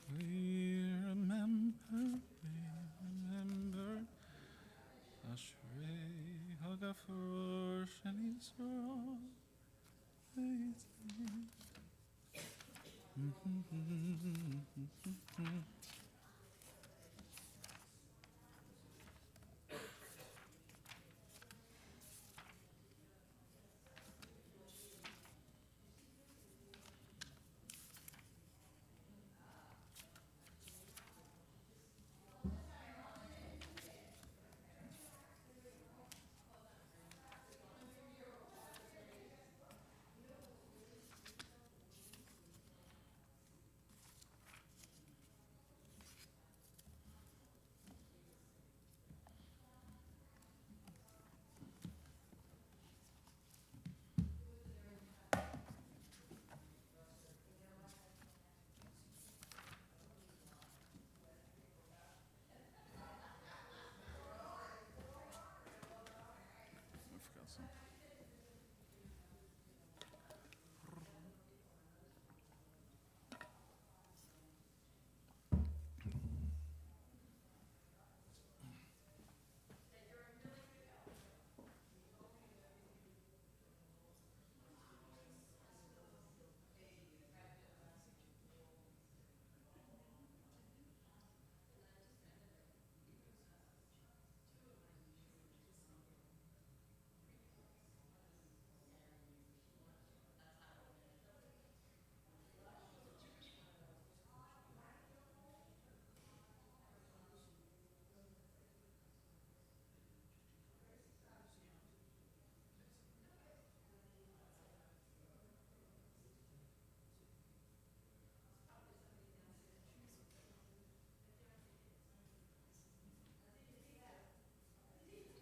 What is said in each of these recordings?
We remember Ashrei Hagafur Shani Yisrael. I forgot some.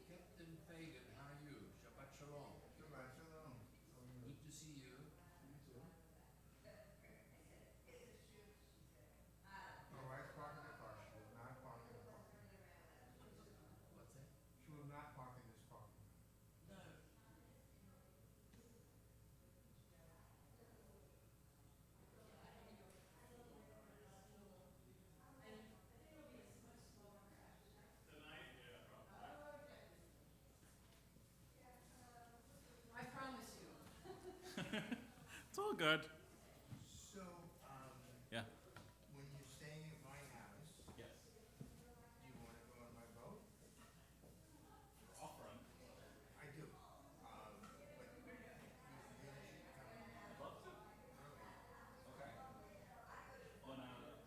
Captain Fagan, how are you? Shabbat Shalom. Shabbat Shalom. Good to see you. You too. My wife's parking the car. She will not park in the parking lot. What's that? She will not park in this parking lot. No. I promise you. It's all good. So, Yeah. when you're staying at my house, Yes. do you want to go on my boat? Off run. I do. But you really should come early. Okay. On On Friday.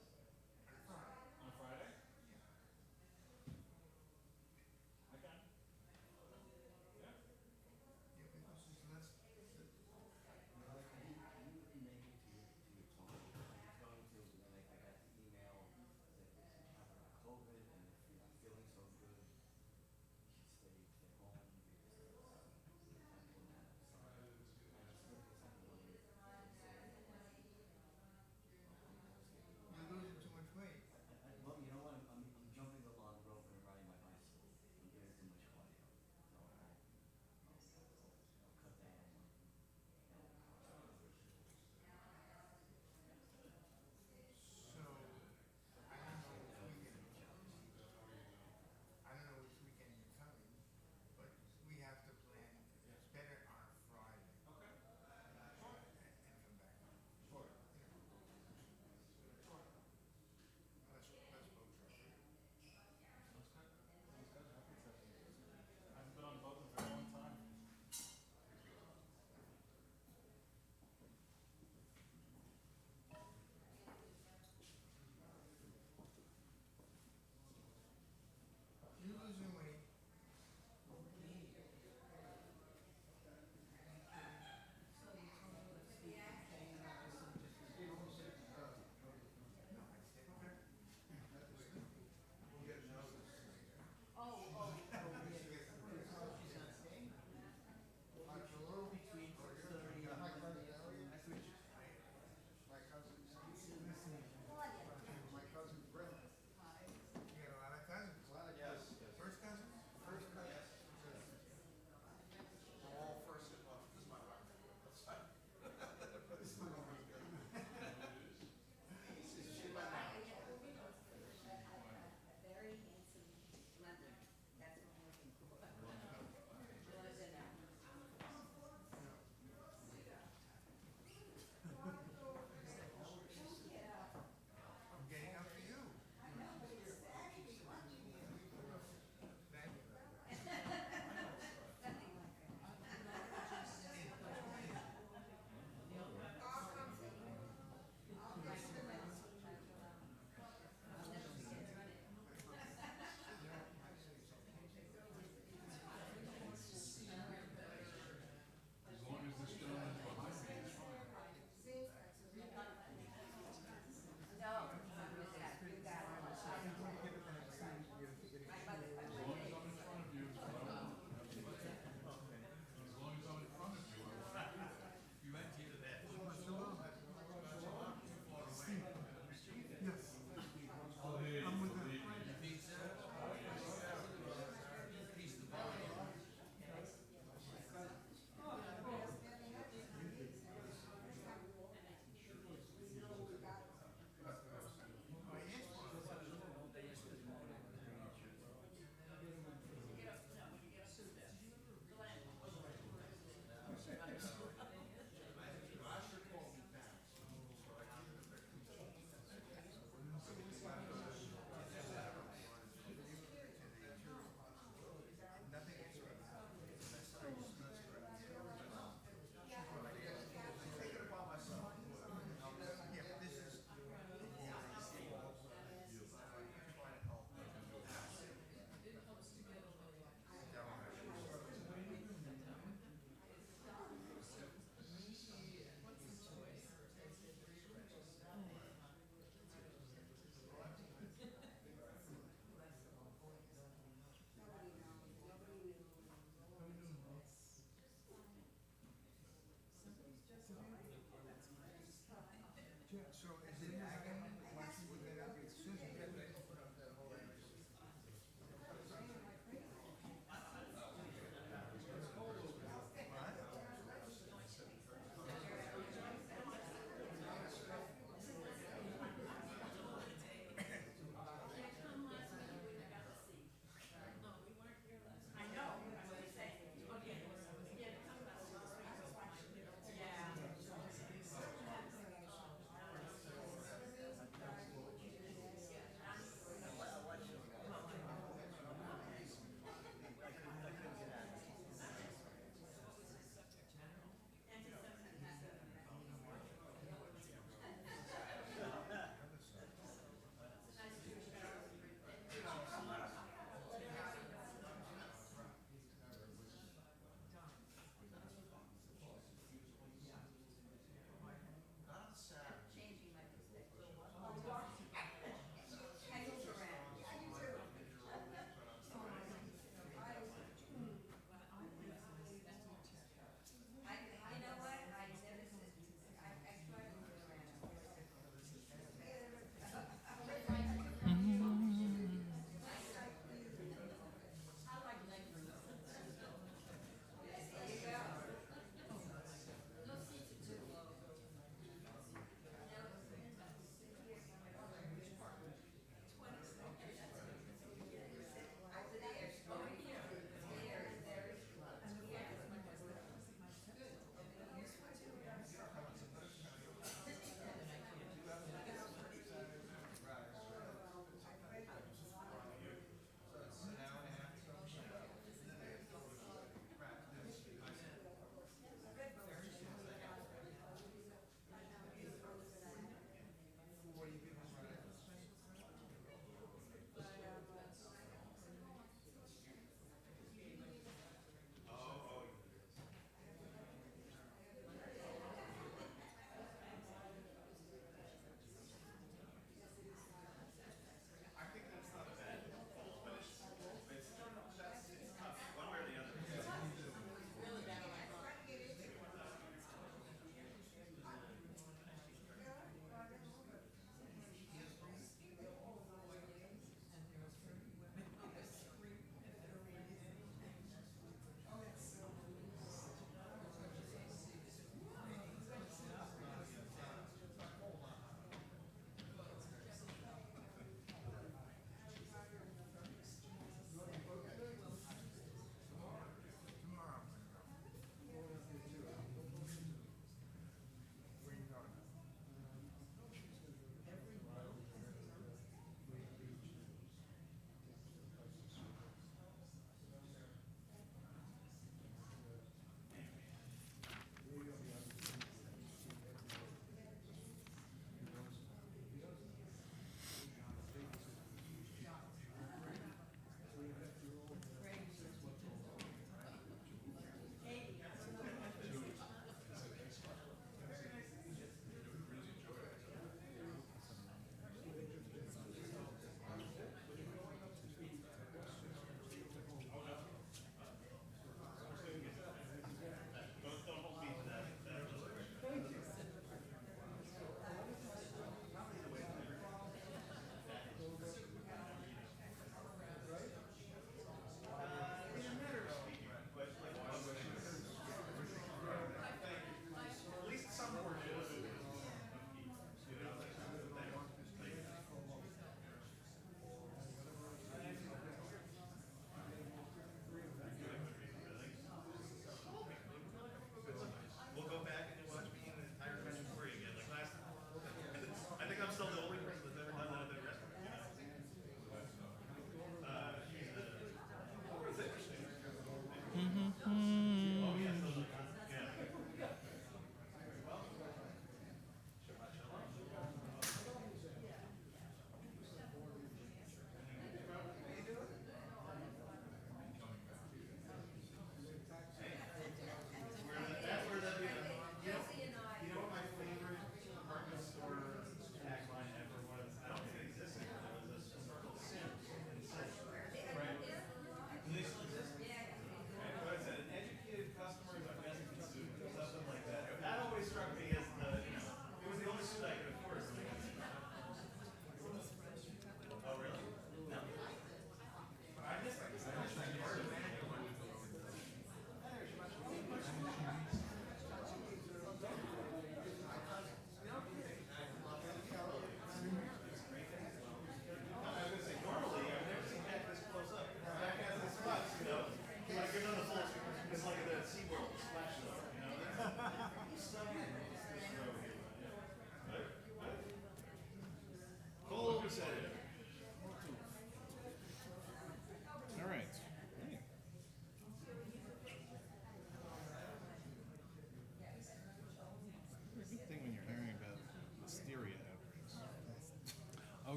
on Friday? Yeah. I can. Yeah. Yeah, because it's less.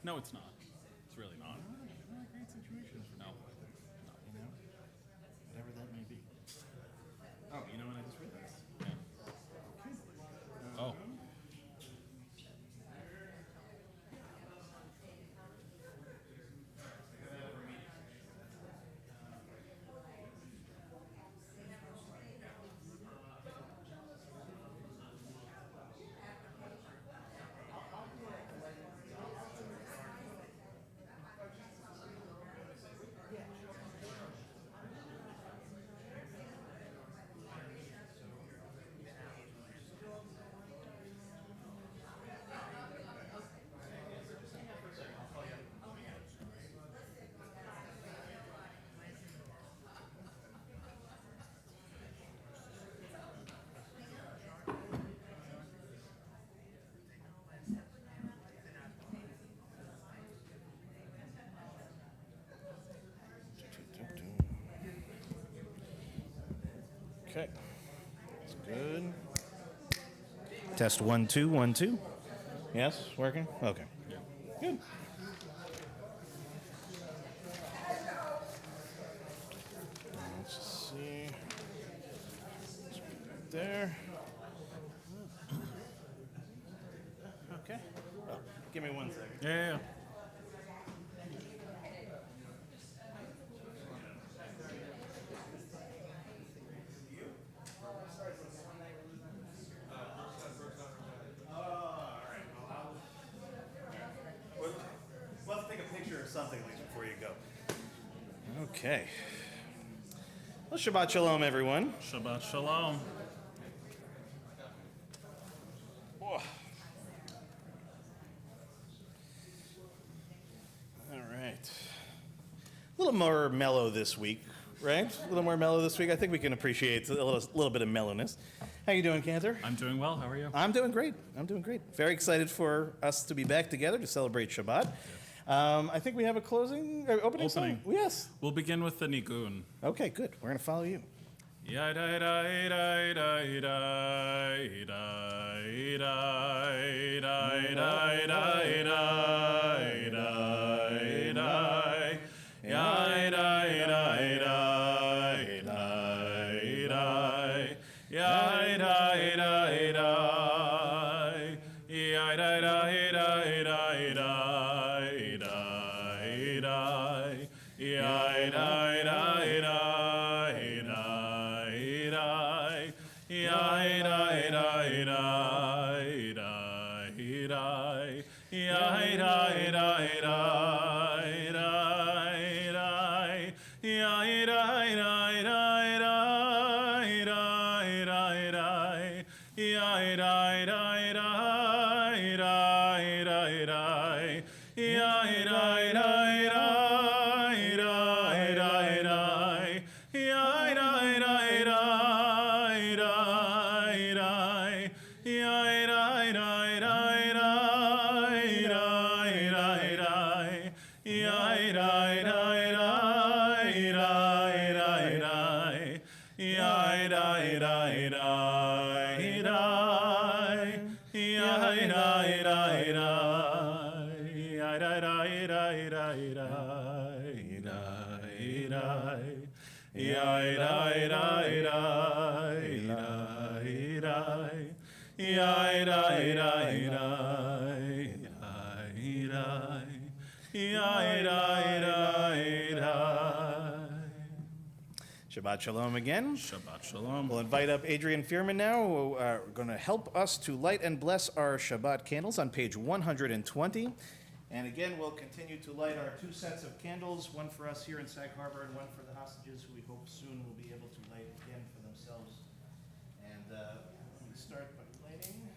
No, it's not. It's really not. Not a great situation for No. you know, whatever that may be. Oh, you know what I just realized? Yeah. Oh. Okay. That's good. Test 1 2 1 2. Yes, working? Okay. Yeah. Good. Let's just see. Let's put that there. Okay. Oh, give me 1 second. Yeah. We'll have to take a picture or something at least before you go. Okay. Well, Shabbat Shalom, everyone. Shabbat Shalom. Oh. All right. A little more mellow this week, right? A little more mellow this week. I think we can appreciate a little bit of mellowness. How you doing, Cantor? I'm doing well. How are you? I'm doing great. I'm doing great. Very excited for us to be back together to celebrate Shabbat. I think we have a closing or opening song? Yes. We'll begin with the Nigun. Okay, good. We're going to follow you. Shabbat Shalom again. Shabbat Shalom. We'll invite up Adrian Fierman now, who are going to help us to light and bless our Shabbat candles on page 120. And again, we'll continue to light our 2 sets of candles, one for us here in Sag Harbor and one for the hostages, who we hope soon will be able to light again for themselves. And we start by lighting.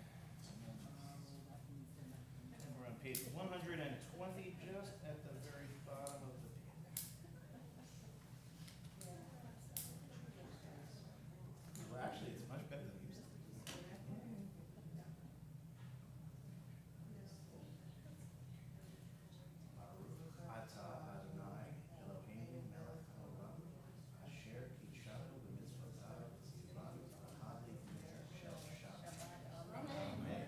And we're on page 120, just at the very bottom of the page. Well, actually, it's much better than it used to be. Atah Adonai Eloheinu melech haolam asher kidshanu b'mitzvotav tzivanu v'hadli ner shel Shabbat. Amen.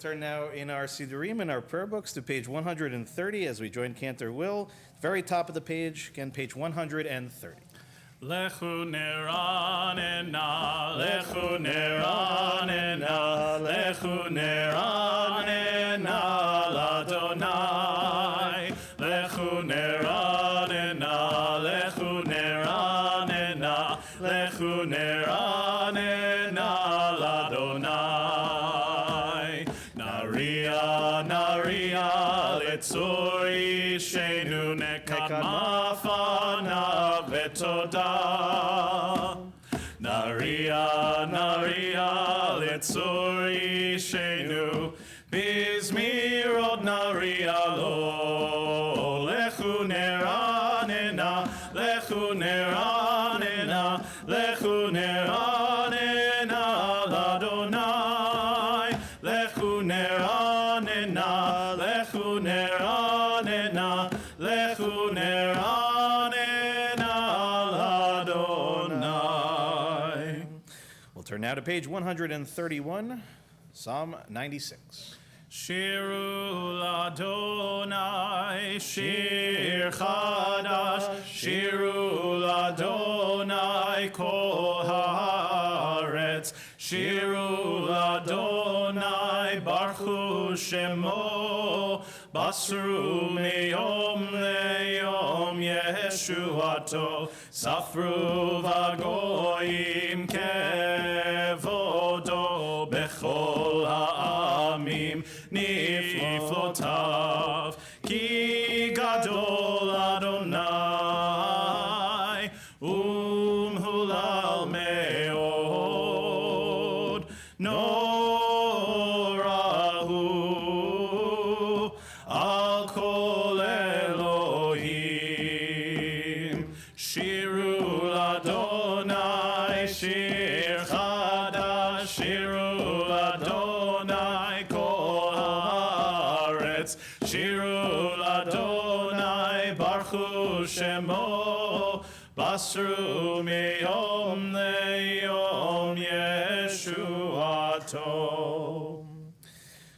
Turn now in our Sidurim and our prayer books to page 130 as we join Cantor Will. Very top of the page, again, page 130. Lechu neranena, lechu neranena, lechu neranena, l'Adonai. Lechu neranena, lechu neranena, lechu neranena, l'Adonai. Naria, naria, litzur ishenu nekad mafanav v'todah. Naria, naria, litzur ishenu bizmirot naria lo. Lechu neranena, lechu neranena, lechu neranena, l'Adonai. Lechu neranena, lechu neranena, lechu neranena, l'Adonai. We'll turn now to page 131, Psalm 96. Shiru l'Adonai, shir chadash, shiru l'Adonai kol haaretz, shiru l'Adonai baruch shemo, basru meyom leyom yeshuato, safru v'goyim kevodo bechol ha'amim niflotav, ki gadol Adonai, umhulal meod, norahu, al kol Elohim, shiru l'Adonai, shir chadash, shiru l'Adonai kol haaretz, shiru l'Adonai baruch shemo, basru miyom leyom yeshuato.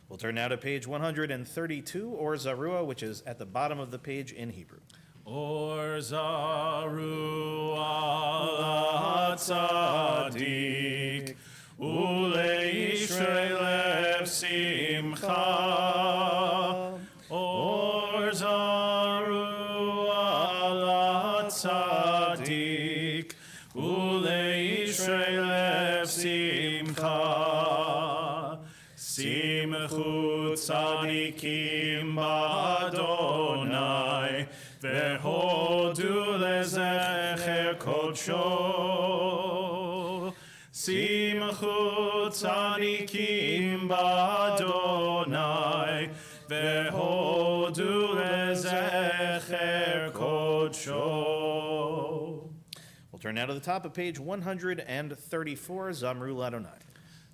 We'll turn now to page 132, or Zarua, which is at the bottom of the page in Hebrew. Or zaru ala tzadik, uleishrei lev simcha. Or zaru ala tzadik, uleishrei lev simcha. Simchu tzadikim ba'Adonai, ve'hodu lezecher kodsho. Simchu tzadikim ba'Adonai, ve'hodu lezecher kodsho. We'll turn now to the top of page 134, Zamru l'Adonai.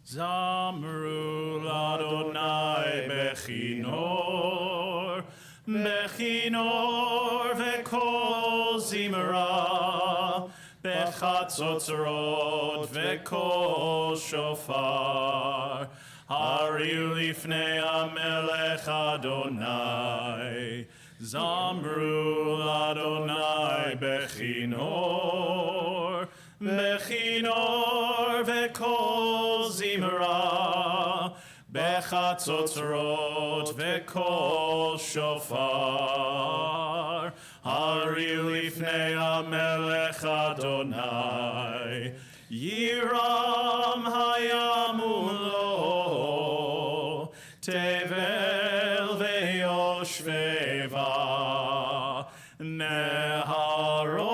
Zamru l'Adonai bechinor, bechinor v'kol zimra, bechatzotzrot v'kol shofar, hariu lifnei hamelech Adonai. Zamru l'Adonai bechinor, bechinor v'kol zimra, bechatzotzrot v'kol shofar, hariu lifnei hamelech Adonai. Yiram hayamulo, tevel ve'yoshveva, neharot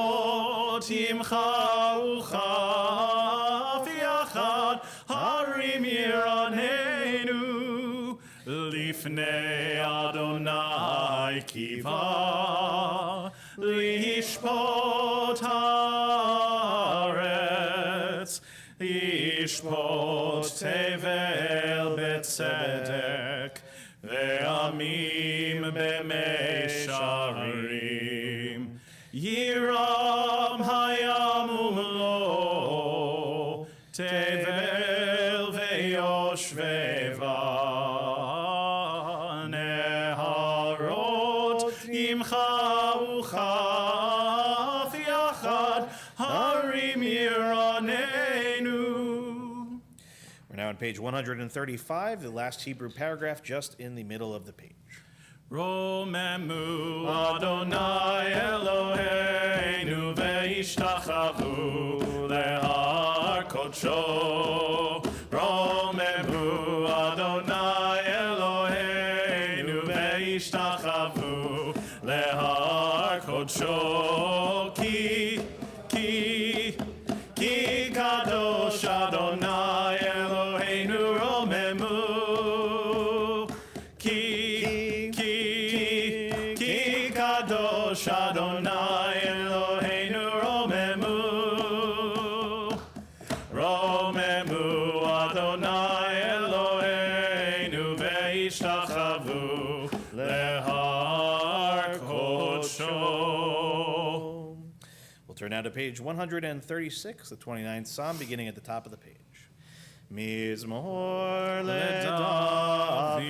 yimchaucha v'yachad harim yiranenu, lifnei Adonai kiva, lishpot haaretz, lishpot tevel betzedek, ve'amim b'mesharim. Yiram hayamumlo, tevel ve'yoshveva, עמך וכף יחד הרים ירננו. We're now on page 135, the last Hebrew paragraph just in the middle of the page. רוממו אדוני אלוהינו והשתחוו להר קודשו. רוממו אדוני אלוהינו והשתחוו להר קודשו. כי קדוש אדוני אלוהינו רוממו. כי קדוש אדוני אלוהינו רוממו. רוממו אדוני אלוהינו והשתחוו להר קודשו. We'll turn now to page 136, the 29th Psalm, beginning at the top of the page. Mizmor leDavid,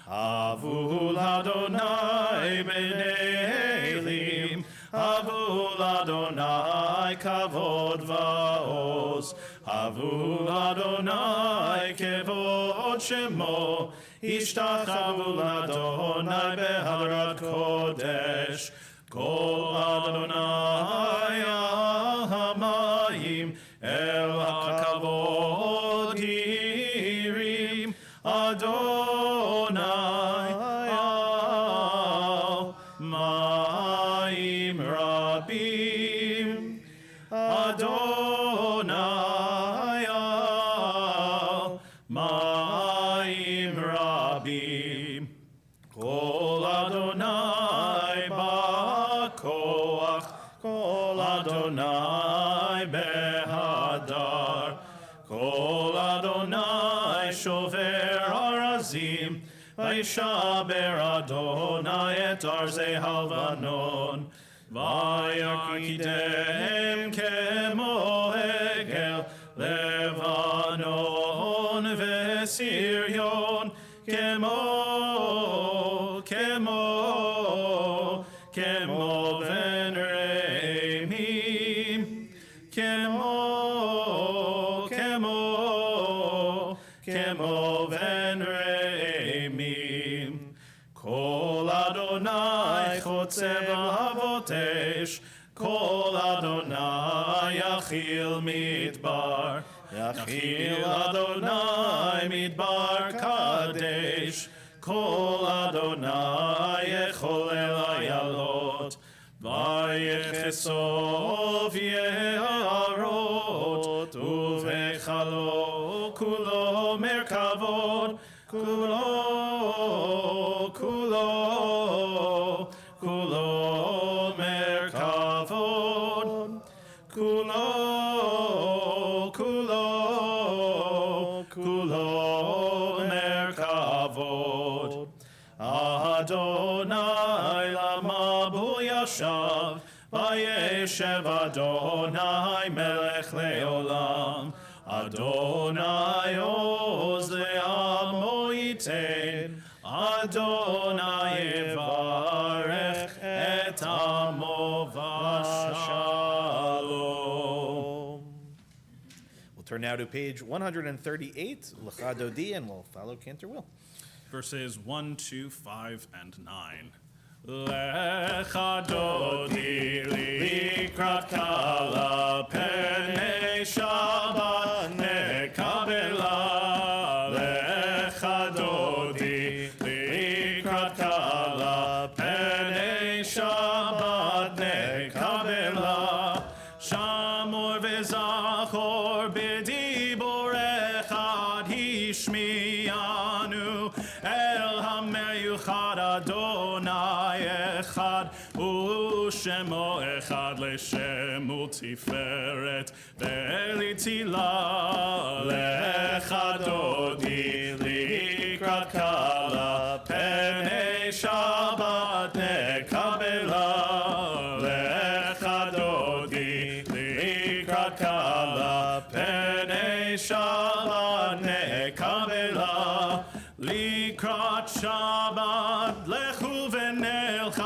Avul Adonai b'nei Elim, Avul Adonai kavod va'oz, Avul Adonai kevod shemo, Ishtachavu Adonai beharat kodesh, Kol Adonai al hamayim, El hakavod yirim, Adonai al mayim rabim, Adonai al mayim rabim, Kol Adonai ba'koach, Kol Adonai behadar, Kol Adonai shover arazim, Vaishaber Adonai et arzei halvanon, Vayakidem kemo hegel, Levanon vesiryon, kemo ben reimim, kemo ben reimim. Kol Adonai chotzev avotesh, Kol Adonai yachil midbar, Yachil Adonai midbar kadesh, Kol Adonai echolel ayalot, Vayechesov yeharot, Uvechalo kulo merkavod, kulo merkavod, kulo merkavod. Adonai lama bu yashav, vayeshev Adonai melech leolam, Adonai oz le'amo yiten, Adonai yevarech et amo v'shalom. We'll turn now to page 138, Lecha Dodi, and we'll follow Cantor Will. Verses 1, 2, 5, and 9. Lecha dodi likrat kala pene Shabbat nekabela. Lecha dodi likrat kala pene Shabbat nekabela. Shamor vezachor b'dibor echad hishmiyanu. El hameyuchad Adonai echad, u'shemo echad leshem u'tiferet ve'elitila. Lecha dodi likrat kala pene Shabbat nekabela. Lecha dodi likrat kala pene Shabbat nekabela. Likrat Shabbat lechu v'nelchu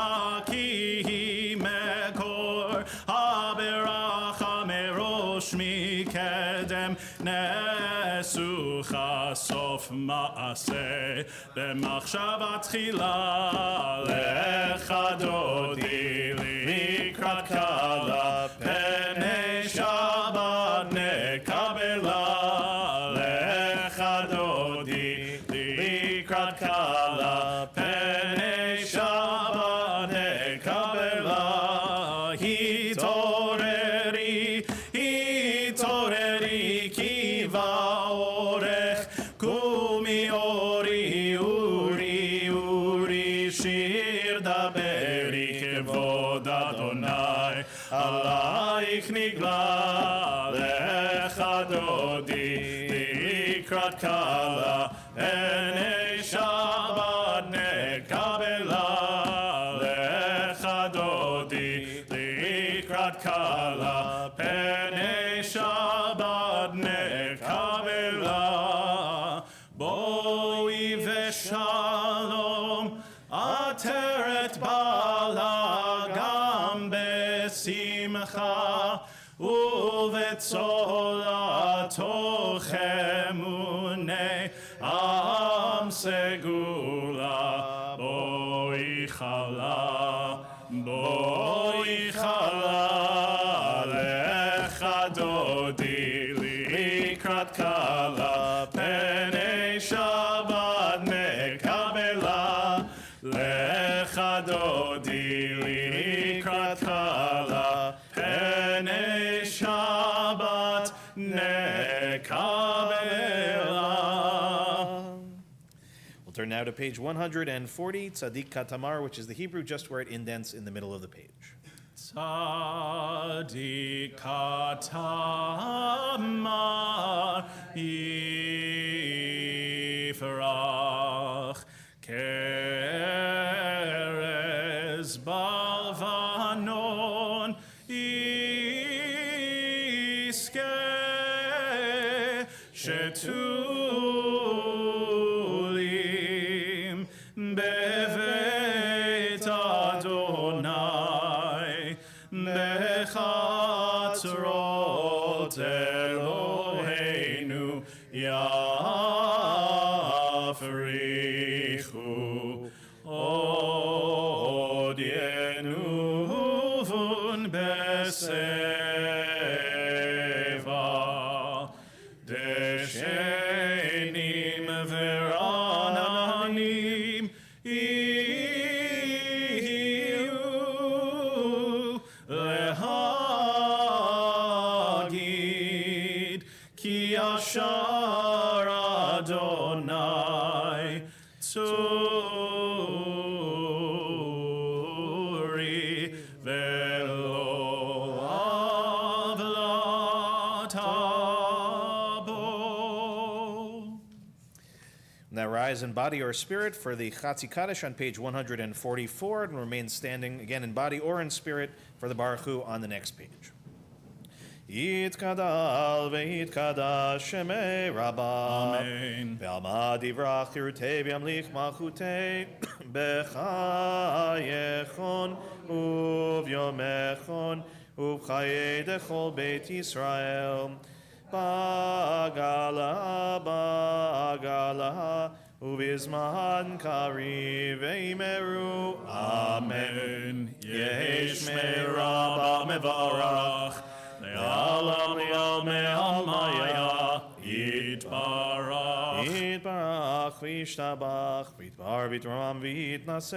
סוף מעשה במחשבה תחילה לך דודי לקראת קלה פני שבת נקבלה לך דודי לקראת קלה פני שבת נקבלה התעוררי כי באורך קומי אורי שיר דברי כבוד אדוני עלייך נגלה לך דודי לקראת קלה עיני שבת נקבלה לך דודי לקראת קלה פני שבת נקבלה בואי ושלום עטרת בעלה גם בשמחה ובצולתוך אמוני עם סגולה בואי חלה לך דודי לקראת קלה פני שבת נקבלה לך דודי לקראת קלה פני שבת נקבלה. We'll turn now to page 140, Tzadik Katamar, which is the Hebrew just where it indents in the middle of the page. Tzadik Katamar Yifrach Kerez Balvanon Iske Shetulim Bevet Adonai Bechatzrot Eloheinu Yafrichu Od Yenuvun Beseva Deshenim Veranim Iyu Lehagid Ki Ashar Adonai Tzuri Velo Avlatabo. Now rise in body or spirit for the Chatzi Kaddish on page 144 and remain standing again in body or in spirit for the Baruch Hu on the next page. Yitkadal v'yitkadash shemei Rabbah Amen. ve'alma divrach tirutei v'yamlich malchutei b'chayechon uvyomechon uv'chayei dechol beit Yisrael ba'gala ובזמן קריב ויאמרו Amen. Yesh merabah mevarach le'alam le'almei almaya yitbarach. יתברך וישתבח ויתבר ויתרום ויתנשא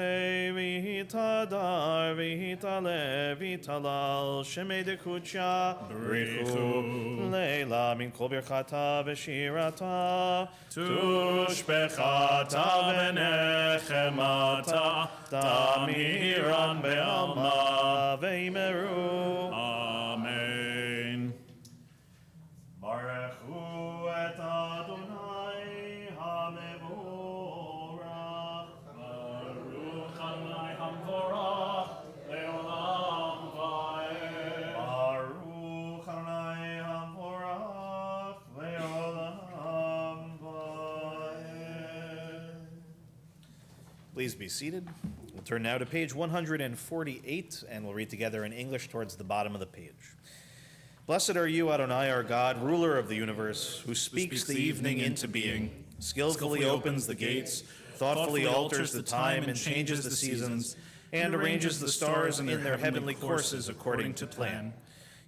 ויתהדר ויתעלה ויתהלל שמי דקודשה בריחו לילה מן כל ברכתה ושירתה תושבחתה ונחמתה תמירן בעלמה ויאמרו אמן. ברכו את אדוני המבורך ברוך אדוני המבורך לעולם ועד. ברוך אדוני המבורך לעולם ועד. Please be seated. We'll turn now to page 148 and we'll read together in English towards the bottom of the page. Blessed are you, Adonai, our God, ruler of the universe, who speaks the evening into being. skillfully opens the gates, thoughtfully alters the time and changes the seasons, and arranges the stars in their heavenly courses according to plan.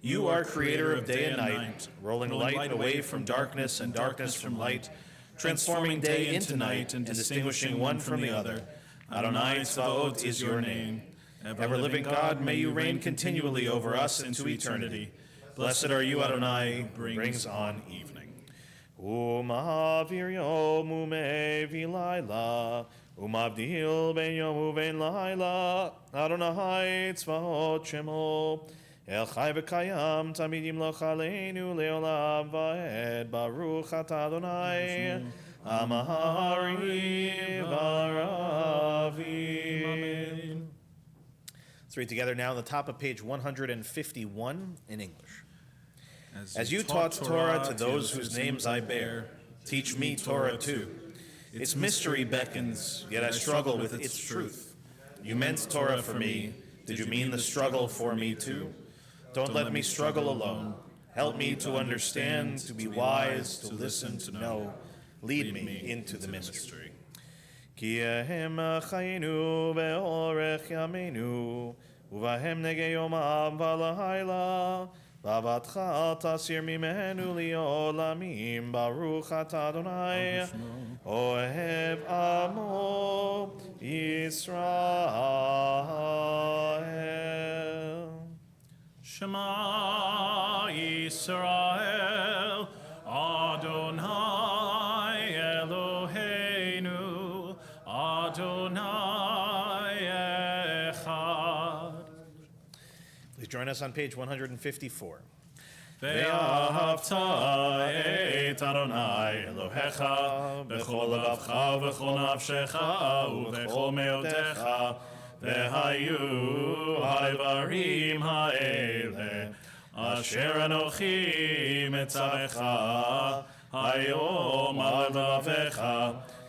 You are creator of day and night, rolling light away from darkness and darkness from light, transforming day into night and distinguishing one from the other. Adonai Tzvaot is your name. Ever-living God, may you reign continually over us into eternity. Blessed are you, Adonai, brings on evening. U'ma'avir yom u'mevi layla, u'mavdil ben yom u'ben layla, Adonai Tzvaot shemo. El chai v'kayam tamid yimloch aleinu le'olam va'ed, Baruch atah Adonai, Amahari v'aravim. Let's read together now on the top of page 151 in English. As you taught Torah to those whose names I bear, teach me Torah too. Its mystery beckons, yet I struggle with its truth. You meant Torah for me. Did you mean the struggle for me too? Don't let me struggle alone. Help me to understand, to be wise, to listen, to know. Lead me into the mystery. Ki ehem chayinu be'orech yameinu, uvahem nege yomam v'layla, v'avatcha tasir mimenu li'olamim, Baruch atah Adonai, ohev amo Yisrael. Shema Yisrael, Adonai Eloheinu, Adonai Echad. Please join us on page 154. Ve'ahavta et Adonai Elohecha, b'chol levavcha v'chol nafshecha, u'v'chol me'otecha, ve'hayu ha'varim ha'ele, asher anochi metzavecha, hayom al lavecha,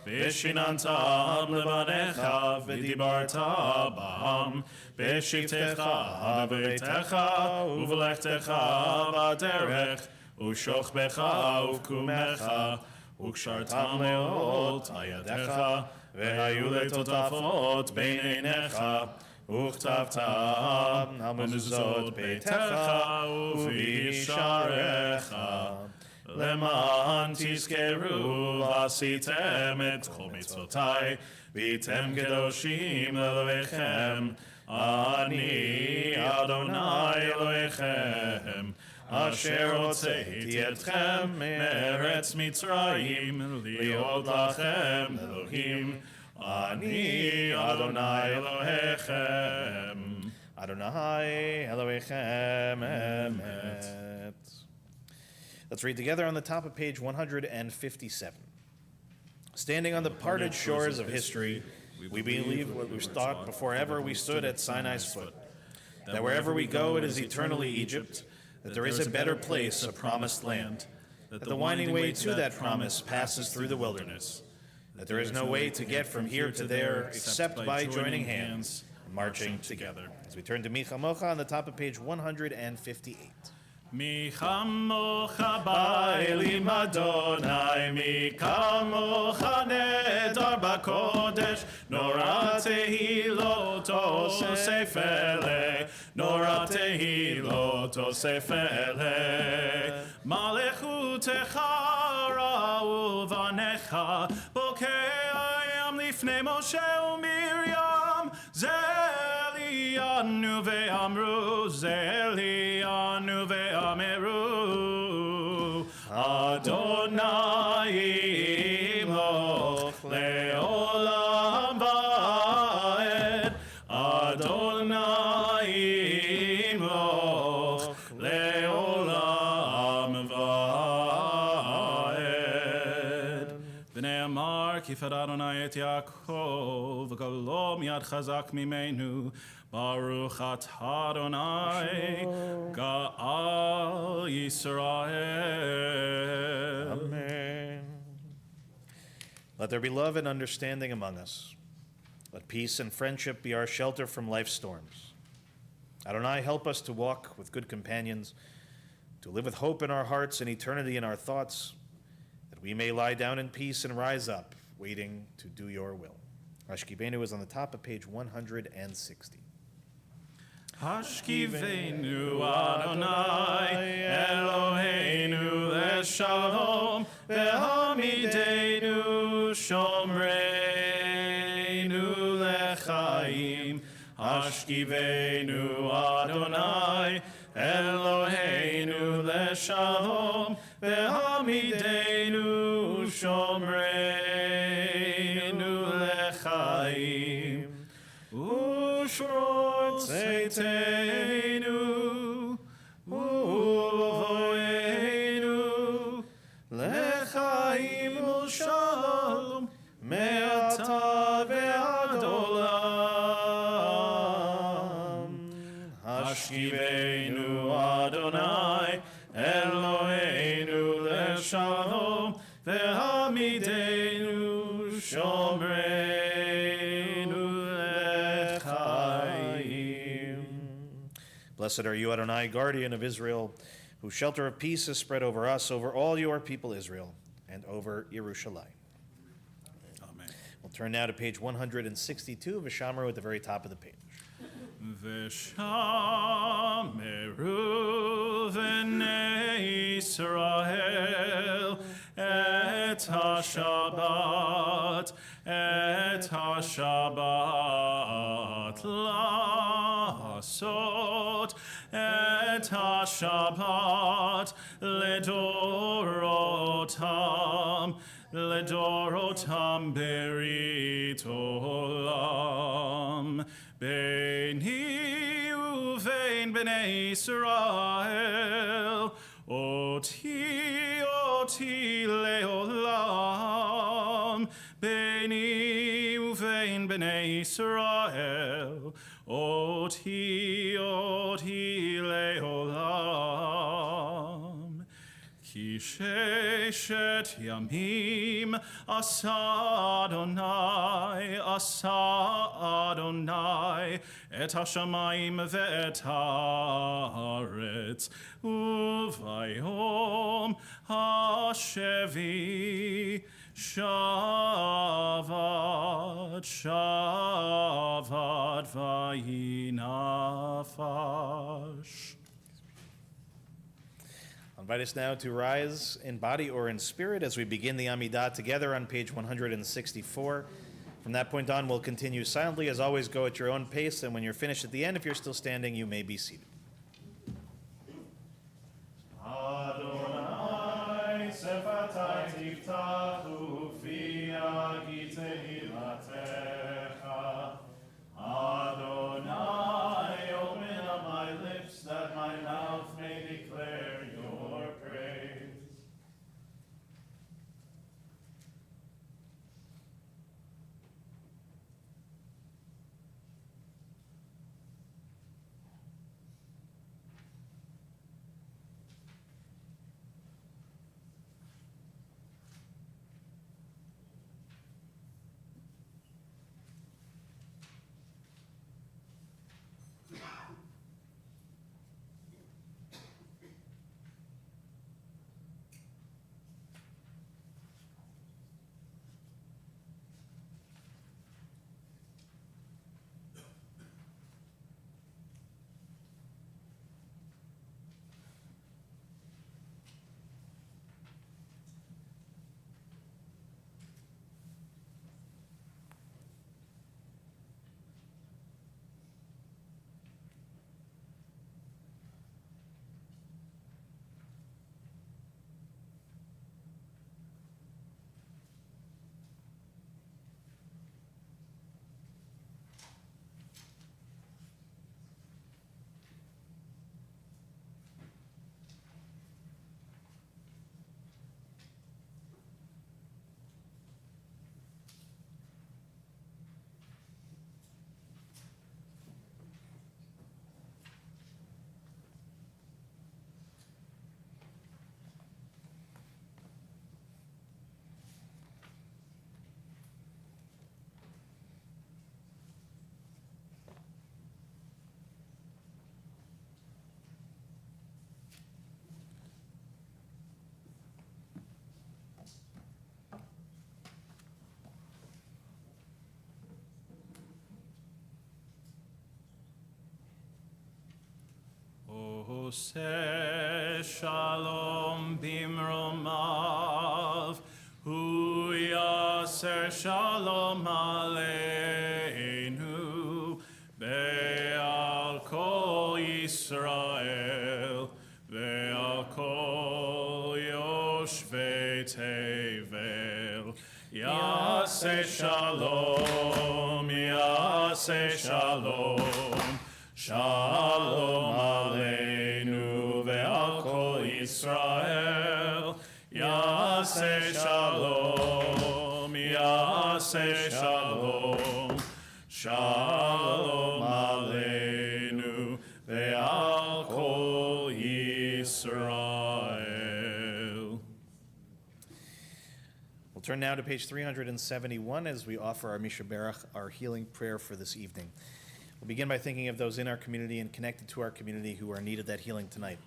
v'shinantam levanecha, v'dibarta bam, b'shivtecha v'beitecha, u'v'lechtecha b'derech, u'shochbecha u'kumecha, u'kshartam leot ayadecha, ve'hayu letotafot beinecha, וכתבתם המזוזות ביתך ובשעריך, למען תזכרו ועשיתם את כל מצוותיי, והייתם קדושים לאלוהיכם. אני אדוני אלוהיכם, אשר הוצאתי אתכם מארץ מצרים, להיות לכם אלוהים. Ani Adonai Elohechem. Adonai Elohechem Emet. Let's read together on the top of page 157. Standing on the parted shores of history, we believe what was thought before ever we stood at Sinai's foot, that wherever we go it is eternally Egypt, that there is a better place, a promised land, that the winding way to that promise passes through the wilderness, that there is no way to get from here to there except by joining hands and marching together. As we turn to Micha Mocha on the top of page 158. מי כמוך באלים אדוני, מי כמוך נדר בקודש, נורא תהילות אוסף אלה, נורא תהילות אוסף אלה. מלכותך ראו בניך, בוקע ים לפני משה ומרים, זה עלינו ואמרו, זה עלינו ואמרו, אדוני ימלוך לעולם ועד, אדוני ימלוך לעולם ועד. ונאמר כי פד אדוני את יעקב, וגלו מיד חזק ממנו, Baruch atah Adonai, Ga'al Yisrael. Amen. Let there be love and understanding among us. Let peace and friendship be our shelter from life's storms. Adonai, help us to walk with good companions, to live with hope in our hearts and eternity in our thoughts, that that we may lie down in peace and rise up, waiting to do your will. Hashkivenu is on the top of page 160. Hashkivenu Adonai Eloheinu leshalom ve'hamidenu shomreinu lechaim. Hashkivenu Adonai Eloheinu leshalom ve'hamidenu shomreinu lechaim. Ushrot Seitenu Uvoenu Lechaim Ulshalom Me'ata ve'ad olam. Hashkivenu Adonai Eloheinu leshalom ve'hamidenu shomreinu lechaim. Blessed are you, Adonai, guardian of Israel, whose shelter of peace is spread over us, over all your people Israel, and over Yerushalayim. Amen. We'll turn now to page 162, Vishameru at the very top of the page. V'shameru v'nei Yisrael et ha-Shabbat la'asot et ha-Shabbat ledorotam berit olam. Beini uvein b'nei Yisrael, oti leolam. Beini uvein b'nei Yisrael, oti leolam. Ki sheshet yamim asa Adonai et hashamayim ve'et haaretz uvayom hashevi shavad vayinafash. I'll invite us now to rise in body or in spirit as we begin the Amidah together on page 164. From that point on, we'll continue silently. As always, go at your own pace, and when you're finished at the end, if you're still standing, you may be seated. Adonai sefatai tiftachu fi agitei latecha. Adonai, open up my lips that my mouth may declare your praise. Oseh shalom bimromav, hu yaser shalom aleinu, be'al kol Yisrael, ve'al kol yoshvei tevel. Yaseh shalom, Yaseh shalom, Shalom aleinu ve'al kol Yisrael. Yaseh shalom, Yaseh shalom, Shalom aleinu ve'al kol Yisrael. We'll turn now to page 371 as we offer our Misha Berach, our healing prayer for this evening. We'll begin by thinking of those in our community and connected to our community who are in need of that healing tonight.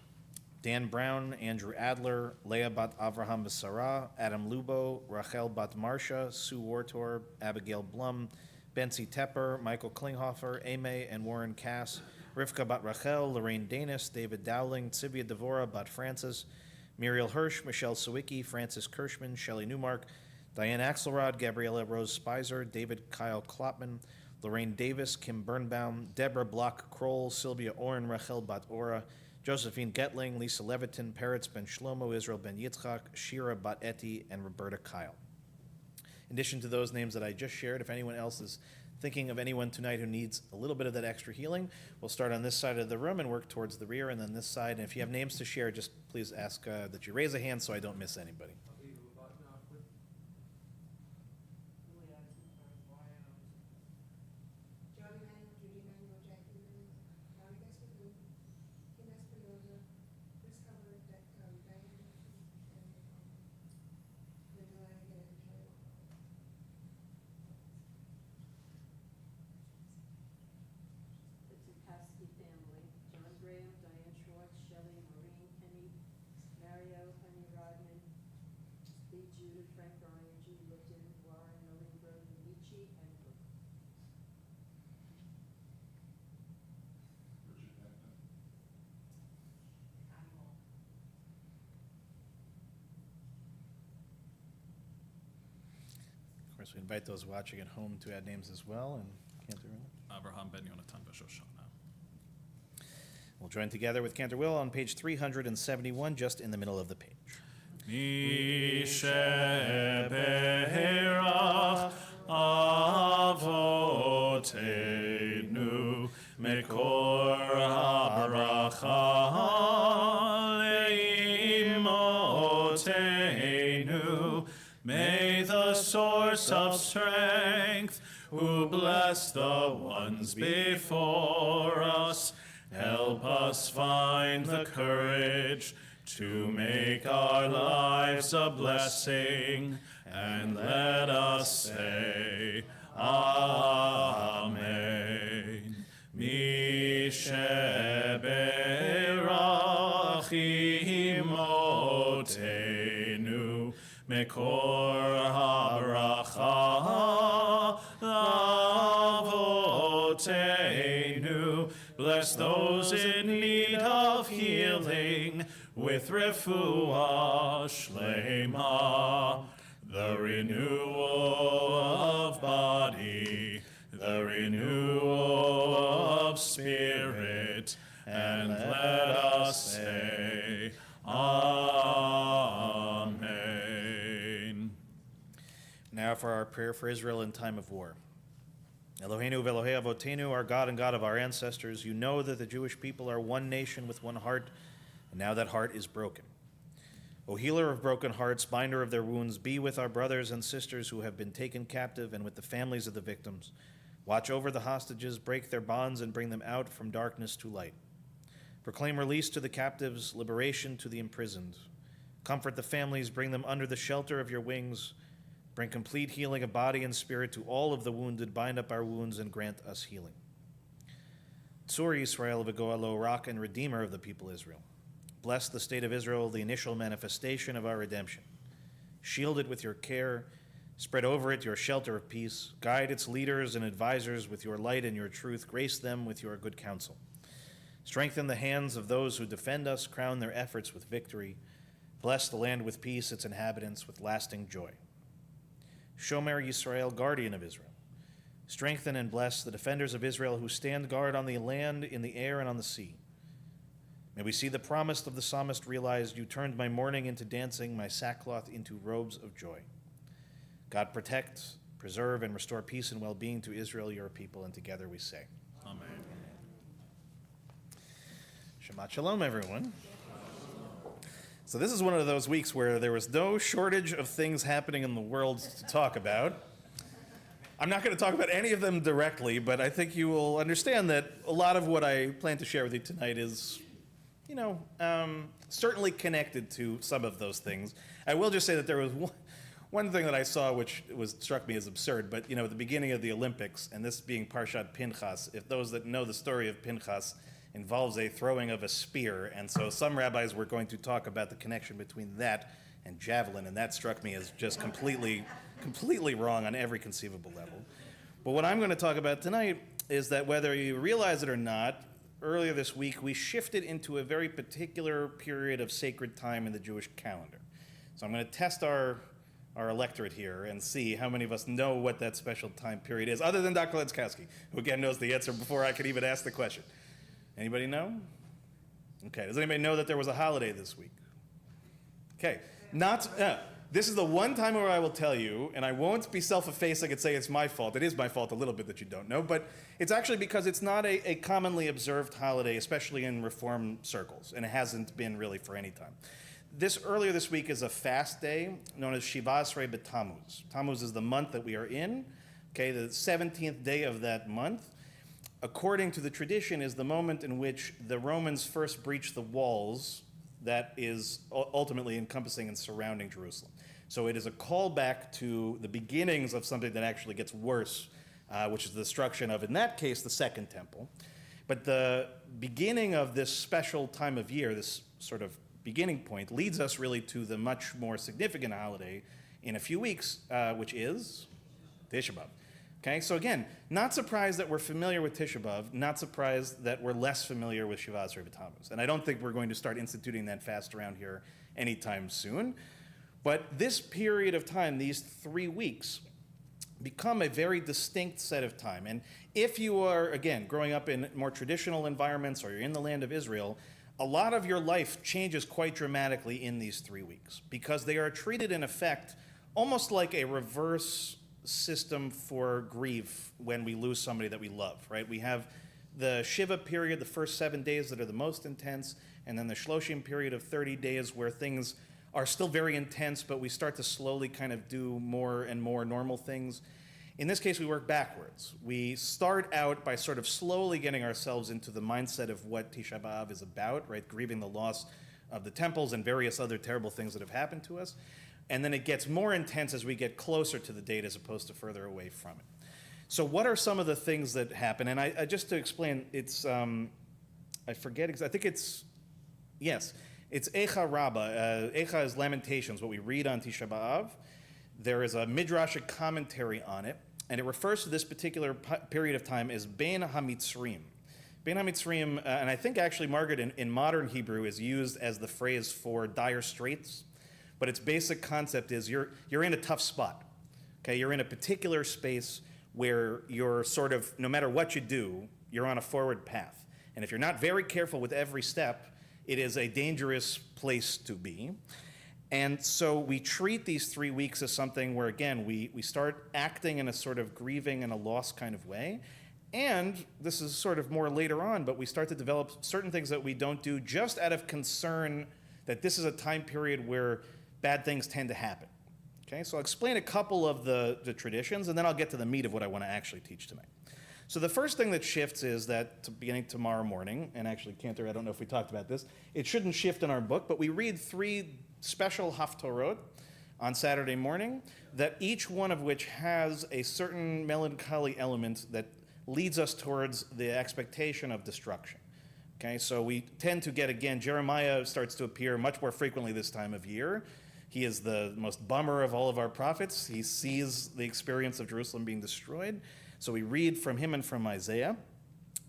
Dan Brown, Andrew Adler, Leah Bat Avraham Sarah, Adam Lubo, Rachel Bat Marsha, Sue Wartor, Abigail Blum, Betsy Tepper, Michael Klinghofer, Ame and Warren Cass, Rivka Bat Rachel, Lorraine Danis, David Dowling, Sivia Devora Bat Francis, Muriel Hirsch, Michelle Sawicki, Francis Kirschman, Shelley Newmark, Diane Axelrod, Gabriella Rose Spicer, David Kyle Klopman, Lorraine Davis, Kim Birnbaum, Deborah Block-Kroll, Sylvia Oren, Rachel Bat-Ora, Josephine Getling, Lisa Levitin, Peretz Ben Shlomo, Israel Ben Yitzchak, Shira Bat-Eti, and Roberta Kyle. In addition to those names that I just shared, if anyone else is thinking of anyone tonight who needs a little bit of that extra healing, we'll start on this side of the room and work towards the rear, and then this side. And if you have names to share, just please ask that you raise a hand so I don't miss anybody. Family, John Graham, Diane Schwartz, Shelley, Maureen, Kenny, Mario, Henry Rodman, Lee Judith, Frank Ryan, Judy Lipton, Warren, Noreen Broden, Nietzsche, and Brooke. Richard Hackman. Of course, we invite those watching at home to add names as well, and Cantor Will. Abraham ben Yonatan B'Shoshana. We'll join together with Cantor Will on page 371, just in the middle of the page. Misheberach avotenu mekor habracha leimotenu. May the source of strength, who bless the ones before us, help us find the courage to make our lives a blessing, and let us say, Amen. Misheberach imotenu mekor habracha avotenu. Bless those in need of healing with refuah shlema, the renewal of body, the renewal of spirit, and let us say, Amen. Now for our prayer for Israel in time of war. Eloheinu v'Elohei Avotenu, our God and God of our ancestors, you know that the Jewish people are one nation with one heart, and now that heart is broken. O healer of broken hearts, binder of their wounds, be with our brothers and sisters who have been taken captive and with the families of the victims. Watch over the hostages, break their bonds, and bring them out from darkness to light. Proclaim release to the captives, liberation to the imprisoned. Comfort the families, bring them under the shelter of your wings. Bring complete healing of body and spirit to all of the wounded, bind up our wounds, and grant us healing. Tzur Yisrael v'goalo, rock and redeemer of the people Israel. Bless the state of Israel, the initial manifestation of our redemption. Shield it with your care, spread over it your shelter of peace. Guide its leaders and advisors with your light and your truth. Grace them with your good counsel. Strengthen the hands of those who defend us, crown their efforts with victory. Bless the land with peace, its inhabitants with lasting joy. Shomer Yisrael, guardian of Israel. Strengthen and bless the defenders of Israel who stand guard on the land, in the air, and on the sea. May we see the promise of the psalmist realized. You turned my mourning into dancing, my sackcloth into robes of joy. God protect, preserve, and restore peace and well-being to Israel, your people, and together we say, Amen. Shabbat Shalom, everyone. So this is one of those weeks where there was no shortage of things happening in the world to talk about. I'm not going to talk about any of them directly, but I think you will understand that a lot of what I plan to share with you tonight is, certainly connected to some of those things. I will just say that there was one thing that I saw which struck me as absurd, but at the beginning of the Olympics, and this being Parshat Pinchas, if those that know the story of Pinchas, involves a throwing of a spear, and so some rabbis were going to talk about the connection between that and javelin, and that struck me as just completely wrong on every conceivable level. But what I'm going to talk about tonight is that whether you realize it or not, earlier this week we shifted into a very particular period of sacred time in the Jewish calendar. So I'm going to test our electorate here and see how many of us know what that special time period is, other than Dr. Lenskowski, who again knows the answer before I could even ask the question. Anybody know? Okay, does anybody know that there was a holiday this week? Okay, this is the one time where I will tell you, and I won't be self-effacing and say it's my fault. It is my fault a little bit that you don't know, but it's actually because it's not a commonly observed holiday, especially in Reform circles, and it hasn't been really for any time. Earlier this week is a fast day known as Shiva Asrei B'Tammuz. Tammuz is the month that we are in, okay, the 17th day of that month. According to the tradition, is the moment in which the Romans first breached the walls that is ultimately encompassing and surrounding Jerusalem. So it is a callback to the beginnings of something that actually gets worse, which is the destruction of, in that case, the Second Temple. But the beginning of this special time of year, this sort of beginning point, leads us really to the much more significant holiday in a few weeks, which is Tisha B'Av. Okay, so again, not surprised that we're familiar with Tisha B'Av, not surprised that we're less familiar with Shiva Asrei B'Tammuz. And I don't think we're going to start instituting that fast around here anytime soon. But this period of time, these 3 weeks, become a very distinct set of time. And if you are, again, growing up in more traditional environments or you're in the land of Israel, a lot of your life changes quite dramatically in these 3 weeks because they are treated in effect almost like a reverse system for grief when we lose somebody that we love, right? We have the Shiva period, the first 7 days that are the most intense, and then the Shloshim period of 30 days where things are still very intense, but we start to slowly kind of do more and more normal things. In this case, we work backwards. We start out by sort of slowly getting ourselves into the mindset of what Tisha B'Av is about, right? Grieving the loss of the temples and various other terrible things that have happened to us. And then it gets more intense as we get closer to the date as opposed to further away from it. So what are some of the things that happen? And I just to explain, it's, I forget, I think it's, yes, it's Eicha Rabbah. Eicha is Lamentations, what we read on Tisha B'Av. There is a Midrashic commentary on it, and it refers to this particular period of time as Bein HaMitzrim. Bein HaMitzrim, and I think actually, Margaret, in modern Hebrew is used as the phrase for dire straits. But its basic concept is you're in a tough spot, okay? You're in a particular space where you're sort of, no matter what you do, you're on a forward path. And if you're not very careful with every step, it is a dangerous place to be. And so we treat these 3 weeks as something where, again, we start acting in a sort of grieving and a loss kind of way. And this is sort of more later on, but we start to develop certain things that we don't do just out of concern that this is a time period where bad things tend to happen. Okay, so I'll explain a couple of the traditions, and then I'll get to the meat of what I want to actually teach tonight. So the first thing that shifts is that beginning tomorrow morning, and actually, Cantor, I don't know if we talked about this, it shouldn't shift in our book, but we read 3 special haftorot on Saturday morning, that each one of which has a certain melancholy element that leads us towards the expectation of destruction. Okay, so we tend to get, again, Jeremiah starts to appear much more frequently this time of year. He is the most bummer of all of our prophets. He sees the experience of Jerusalem being destroyed. So we read from him and from Isaiah.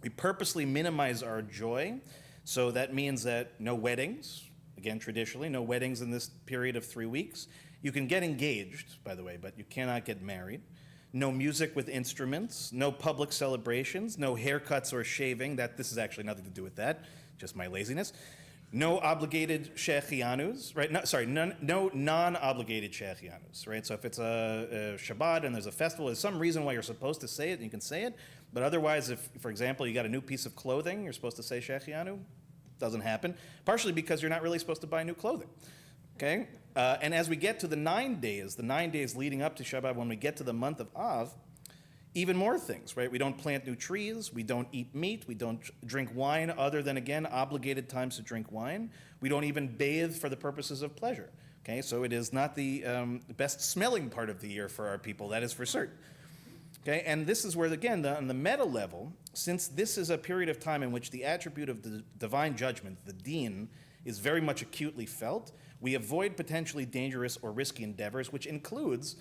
We purposely minimize our joy, so that means that no weddings, again, traditionally, no weddings in this period of 3 weeks. You can get engaged, by the way, but you cannot get married. No music with instruments, no public celebrations, no haircuts or shaving. This is actually nothing to do with that, just my laziness. No obligated shechianus, right? No non-obligated shechianus, right? So if it's a Shabbat and there's a festival, there's some reason why you're supposed to say it, and you can say it. But otherwise, if, for example, you got a new piece of clothing, you're supposed to say shechianu. Doesn't happen. Partially because you're not really supposed to buy new clothing, okay? And as we get to the 9 days leading up to Shabbat, when we get to the month of Av, even more things, right? We don't plant new trees, we don't eat meat, we don't drink wine other than, again, obligated times to drink wine. We don't even bathe for the purposes of pleasure, okay? So it is not the best smelling part of the year for our people, that is for certain. Okay, and this is where, again, on the meta level, since this is a period of time in which the attribute of the divine judgment, the deen, is very much acutely felt, we avoid potentially dangerous or risky endeavors, which includes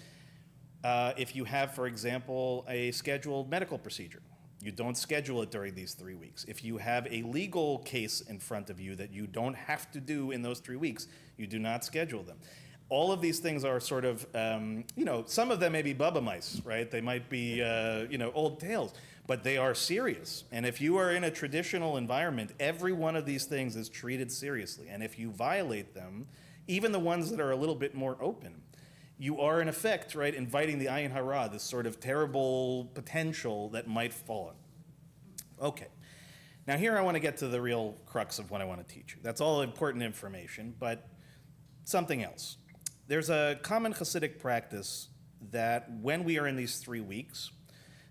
if you have, for example, a scheduled medical procedure. You don't schedule it during these 3 weeks. If you have a legal case in front of you that you don't have to do in those 3 weeks, you do not schedule them. All of these things are sort of, some of them may be Bubba mice, right? They might be, old tales, but they are serious. And if you are in a traditional environment, every one of these things is treated seriously. And if you violate them, even the ones that are a little bit more open, you are in effect, right, inviting the ayin hara, this sort of terrible potential that might fall. Okay. Now here I want to get to the real crux of what I want to teach you. That's all important information, but something else. There's a common Hasidic practice that when we are in these 3 weeks,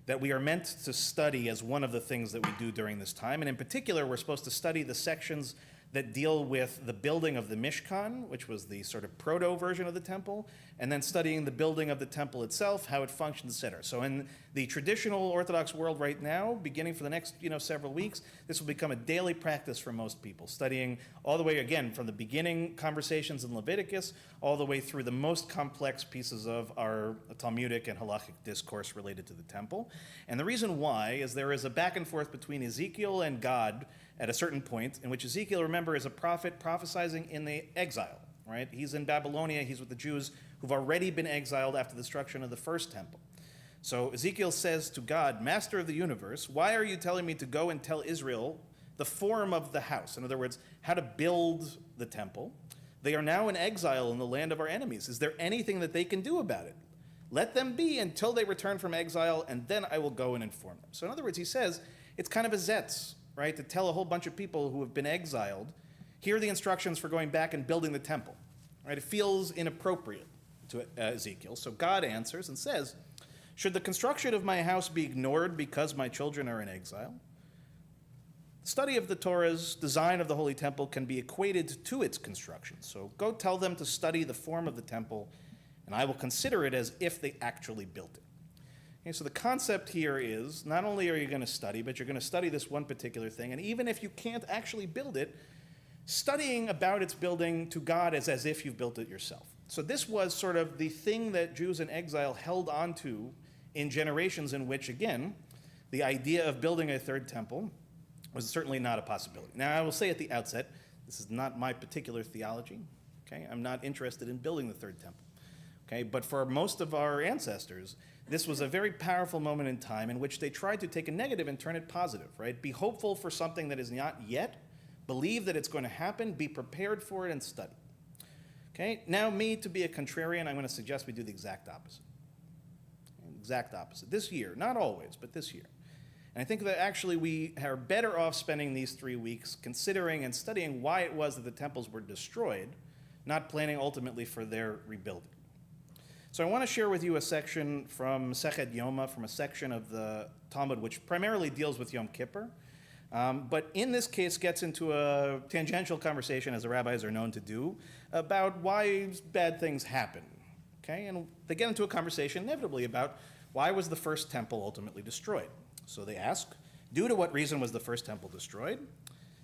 that we are meant to study as one of the things that we do during this time. And in particular, we're supposed to study the sections that deal with the building of the Mishkan, which was the sort of proto-version of the temple, and then studying the building of the temple itself, how it functions, etc. So in the traditional Orthodox world right now, beginning for the next several weeks, this will become a daily practice for most people, studying all the way, again, from the beginning conversations in Leviticus, all the way through the most complex pieces of our Talmudic and halachic discourse related to the temple. And the reason why is there is a back and forth between Ezekiel and God at a certain point, in which Ezekiel, remember, is a prophet prophesying in the exile, right? He's in Babylonia, he's with the Jews who've already been exiled after the destruction of the first temple. So Ezekiel says to God, Master of the universe, why are you telling me to go and tell Israel the form of the house? In other words, how to build the temple. They are now in exile in the land of our enemies. Is there anything that they can do about it? Let them be until they return from exile, and then I will go and inform them. So in other words, he says, it's kind of a zetz, right, to tell a whole bunch of people who have been exiled, here are the instructions for going back and building the temple. Right? It feels inappropriate to Ezekiel. So God answers and says, should the construction of my house be ignored because my children are in exile? The study of the Torah's design of the Holy Temple can be equated to its construction. So go tell them to study the form of the temple, and I will consider it as if they actually built it. Okay, so the concept here is, not only are you going to study, but you're going to study this one particular thing, and even if you can't actually build it, studying about its building to God is as if you've built it yourself. So this was sort of the thing that Jews in exile held onto in generations in which, again, the idea of building a third temple was certainly not a possibility. Now, I will say at the outset, this is not my particular theology. Okay? I'm not interested in building the third temple. Okay? But for most of our ancestors, this was a very powerful moment in time in which they tried to take a negative and turn it positive, right? Be hopeful for something that is not yet, believe that it's going to happen, be prepared for it, and study. Okay? Now, me, to be a contrarian, I'm going to suggest we do the exact opposite. Exact opposite. This year, not always, but this year. And I think that actually we are better off spending these 3 weeks considering and studying why it was that the temples were destroyed, not planning ultimately for their rebuilding. So I want to share with you a section from Sechet Yoma, from a section of the Talmud which primarily deals with Yom Kippur, but in this case gets into a tangential conversation, as the rabbis are known to do, about why bad things happen. Okay? And they get into a conversation inevitably about why was the first temple ultimately destroyed. So they ask, due to what reason was the first temple destroyed?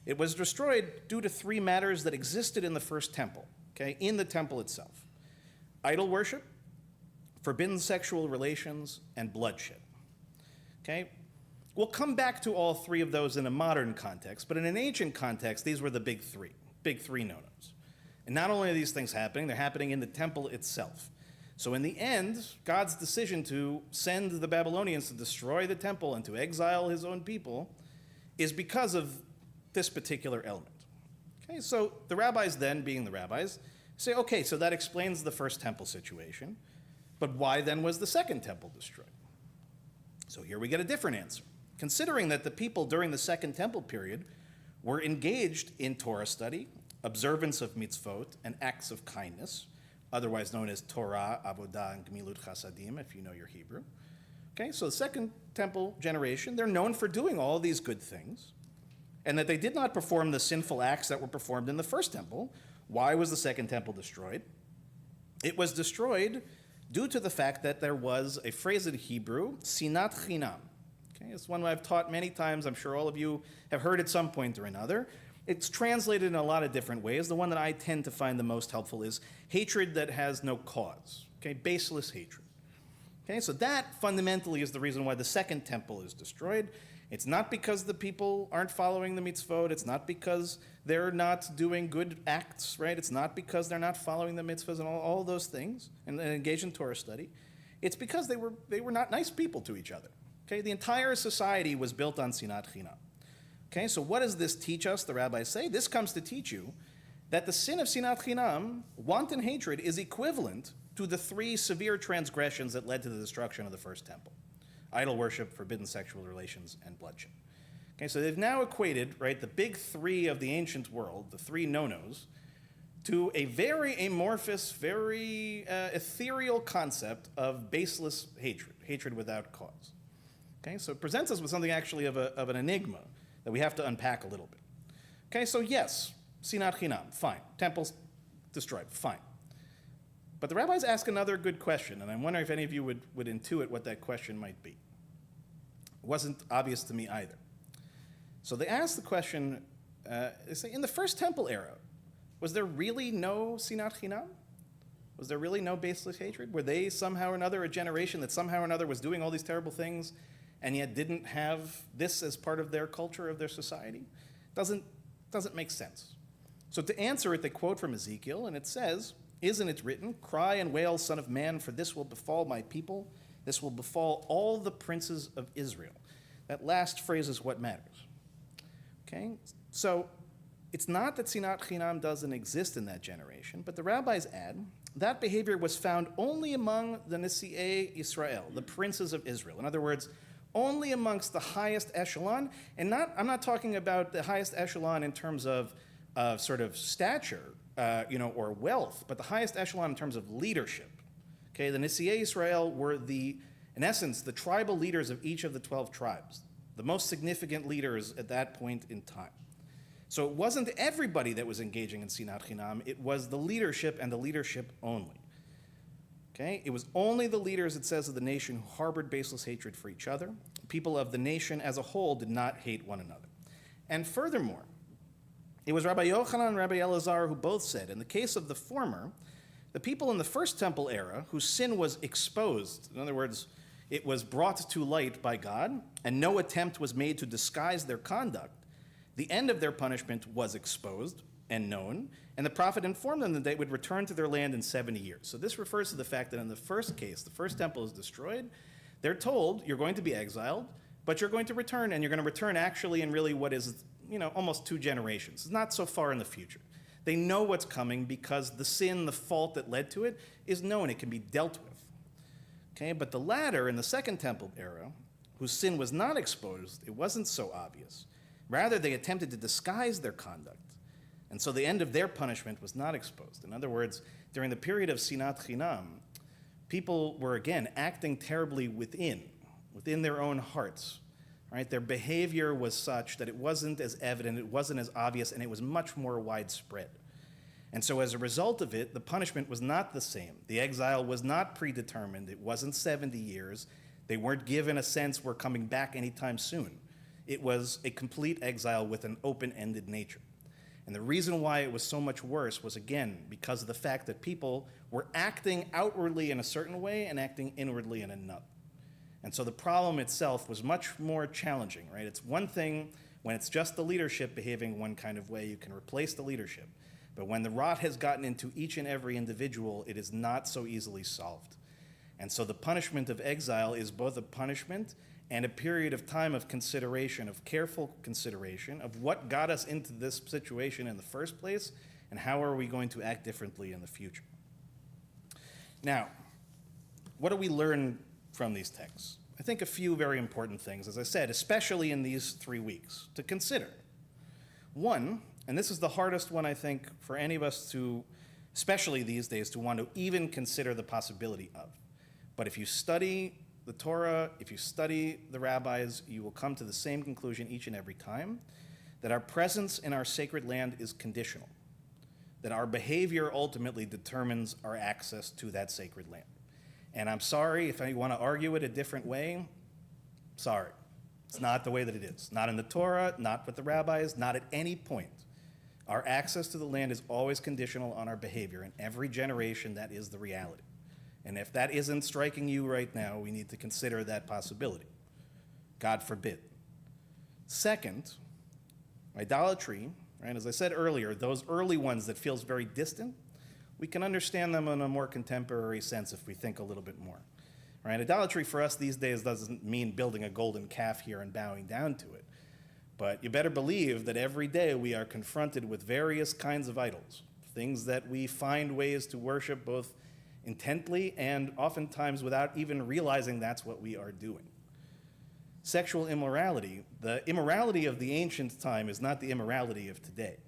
It was destroyed due to 3 matters that existed in the first temple, okay, in the temple itself. Idol worship, forbidden sexual relations, and bloodshed. Okay? We'll come back to all three of those in a modern context, but in an ancient context, these were the big three no-nos. And not only are these things happening, they're happening in the temple itself. So in the end, God's decision to send the Babylonians to destroy the temple and to exile his own people is because of this particular element. Okay, so the rabbis then, being the rabbis, say, okay, so that explains the first temple situation, but why then was the second temple destroyed? So here we get a different answer. Considering that the people during the second temple period were engaged in Torah study, observance of mitzvot, and acts of kindness, otherwise known as Torah, Avodah, and Gemilut Chasadim, if you know your Hebrew. Okay, so the second temple generation, they're known for doing all these good things, and that they did not perform the sinful acts that were performed in the first temple. Why was the second temple destroyed? It was destroyed due to the fact that there was a phrase in Hebrew, sinat chinam. Okay, it's one I've taught many times. I'm sure all of you have heard at some point or another. It's translated in a lot of different ways. The one that I tend to find the most helpful is hatred that has no cause. Okay, baseless hatred. Okay, so that fundamentally is the reason why the second temple is destroyed. It's not because the people aren't following the mitzvot. It's not because they're not doing good acts, right? It's not because they're not following the mitzvahs and all those things and engaged in Torah study. It's because they were not nice people to each other. Okay, the entire society was built on sinat chinam. Okay, so what does this teach us? The rabbis say this comes to teach you that the sin of sinat chinam, wanton hatred, is equivalent to the three severe transgressions that led to the destruction of the first temple: idol worship, forbidden sexual relations, and bloodshed. Okay, so they've now equated, right, the big three of the ancient world, the three no-nos, to a very amorphous, very ethereal concept of baseless hatred without cause. Okay, so it presents us with something actually of an enigma that we have to unpack a little bit. Okay, so yes, sinat chinam, fine. Temples destroyed, fine. But the rabbis ask another good question, and I'm wondering if any of you would intuit what that question might be. It wasn't obvious to me either. So they ask the question, they say, in the first temple era, was there really no sinat chinam? Was there really no baseless hatred? Were they somehow or another a generation that somehow or another was doing all these terrible things and yet didn't have this as part of their culture, of their society? Doesn't make sense. So to answer it, they quote from Ezekiel, and it says, "Isn't it written, 'Cry and wail, Son of man, for this will befall my people. This will befall all the princes of Israel.'" That last phrase is what matters. Okay? So it's not that sinat chinam doesn't exist in that generation, but the rabbis add, that behavior was found only among the Nesi'ei Israel, the princes of Israel. In other words, only amongst the highest echelon, and I'm not talking about the highest echelon in terms of sort of stature, or wealth, but the highest echelon in terms of leadership. Okay, the Nesi'ei Israel were in essence, the tribal leaders of each of the 12 tribes, the most significant leaders at that point in time. So it wasn't everybody that was engaging in sinat chinam, it was the leadership and the leadership only. Okay, it was only the leaders, it says, of the nation who harbored baseless hatred for each other. People of the nation as a whole did not hate one another. And furthermore, it was Rabbi Yochanan and Rabbi Elazar who both said, in the case of the former, the people in the first temple era whose sin was exposed, in other words, it was brought to light by God, and no attempt was made to disguise their conduct, the end of their punishment was exposed and known, and the prophet informed them that they would return to their land in 70 years. So this refers to the fact that in the first case, the first temple is destroyed. They're told, you're going to be exiled, but you're going to return, and you're going to return actually in really what is, almost 2 generations. It's not so far in the future. They know what's coming because the sin, the fault that led to it is known. It can be dealt with. Okay, but the latter, in the second temple era, whose sin was not exposed, it wasn't so obvious. Rather, they attempted to disguise their conduct. And so the end of their punishment was not exposed. In other words, during the period of sinat chinam, people were, again, acting terribly within their own hearts. Right? Their behavior was such that it wasn't as evident, it wasn't as obvious, and it was much more widespread. And so as a result of it, the punishment was not the same. The exile was not predetermined. It wasn't 70 years. They weren't given a sense we're coming back anytime soon. It was a complete exile with an open-ended nature. And the reason why it was so much worse was, again, because of the fact that people were acting outwardly in a certain way and acting inwardly in another. And so the problem itself was much more challenging, right? It's one thing when it's just the leadership behaving one kind of way, you can replace the leadership. But when the rot has gotten into each and every individual, it is not so easily solved. And so the punishment of exile is both a punishment and a period of time of consideration, of careful consideration, of what got us into this situation in the first place, and how are we going to act differently in the future. Now, what do we learn from these texts? I think a few very important things, as I said, especially in these 3 weeks, to consider. One, and this is the hardest one, I think, for any of us to, especially these days, to want to even consider the possibility of. But if you study the Torah, if you study the rabbis, you will come to the same conclusion each and every time, that our presence in our sacred land is conditional, that our behavior ultimately determines our access to that sacred land. And I'm sorry if you want to argue it a different way, sorry. It's not the way that it is. Not in the Torah, not with the rabbis, not at any point. Our access to the land is always conditional on our behavior. In every generation, that is the reality. And if that isn't striking you right now, we need to consider that possibility. God forbid. Second, idolatry, right? As I said earlier, those early ones that feels very distant, we can understand them in a more contemporary sense if we think a little bit more. Right? Idolatry for us these days doesn't mean building a golden calf here and bowing down to it. But you better believe that every day we are confronted with various kinds of idols, things that we find ways to worship both intently and oftentimes without even realizing that's what we are doing. Sexual immorality, the immorality of the ancient time is not the immorality of today.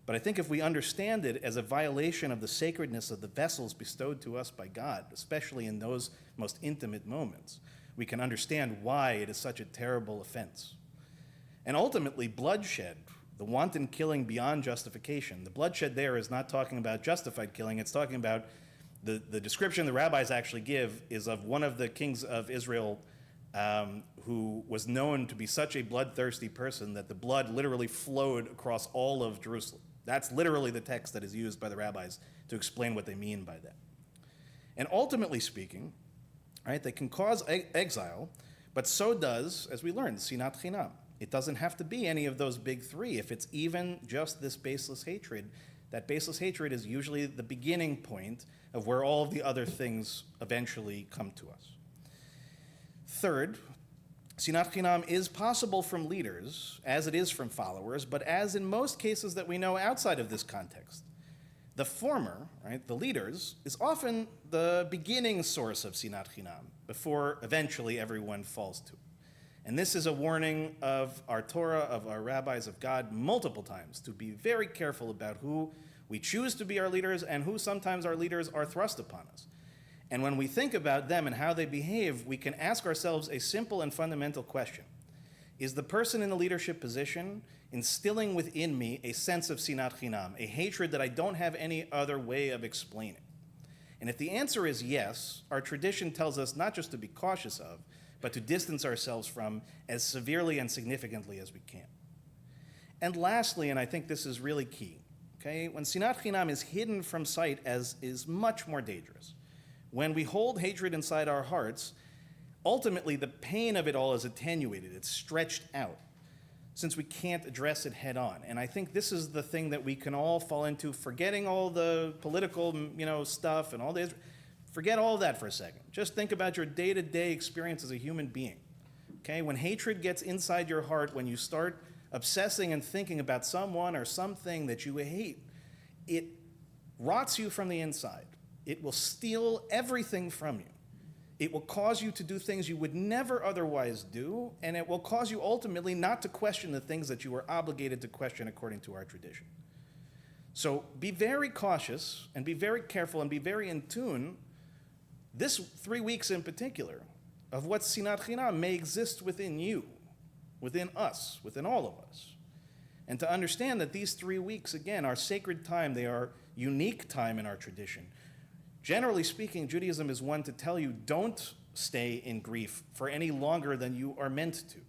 But I think if we understand it as a violation of the sacredness of the vessels bestowed to us by God, especially in those most intimate moments, we can understand why it is such a terrible offense. And ultimately, bloodshed, the wanton killing beyond justification. The bloodshed there is not talking about justified killing, it's talking about the description the rabbis actually give is of one of the kings of Israel who was known to be such a bloodthirsty person that the blood literally flowed across all of Jerusalem. That's literally the text that is used by the rabbis to explain what they mean by that. And ultimately speaking, right, they can cause exile, but so does, as we learned, sinat chinam. It doesn't have to be any of those big three. If it's even just this baseless hatred, that baseless hatred is usually the beginning point of where all of the other things eventually come to us. Third, sinat chinam is possible from leaders, as it is from followers, but as in most cases that we know outside of this context. The former, right, the leaders, is often the beginning source of sinat chinam, before eventually everyone falls to it. And this is a warning of our Torah, of our rabbis of God, multiple times, to be very careful about who we choose to be our leaders and who sometimes our leaders are thrust upon us. And when we think about them and how they behave, we can ask ourselves a simple and fundamental question. Is the person in the leadership position instilling within me a sense of sinat chinam, a hatred that I don't have any other way of explaining? And if the answer is yes, our tradition tells us not just to be cautious of, but to distance ourselves from as severely and significantly as we can. And lastly, and I think this is really key, okay, when sinat chinam is hidden from sight, as is much more dangerous, when we hold hatred inside our hearts, ultimately the pain of it all is attenuated, it's stretched out, since we can't address it head on. And I think this is the thing that we can all fall into, forgetting all the political, stuff and all this. Forget all that for a second. Just think about your day-to-day experience as a human being. Okay? When hatred gets inside your heart, when you start obsessing and thinking about someone or something that you hate, it rots you from the inside. It will steal everything from you. It will cause you to do things you would never otherwise do, and it will cause you ultimately not to question the things that you are obligated to question according to our tradition. So be very cautious and be very careful and be very in tune this 3 weeks in particular, of what sinat chinam may exist within you, within us, within all of us. And to understand that these 3 weeks, again, are sacred time, they are unique time in our tradition. Generally speaking, Judaism is one to tell you, don't stay in grief for any longer than you are meant to.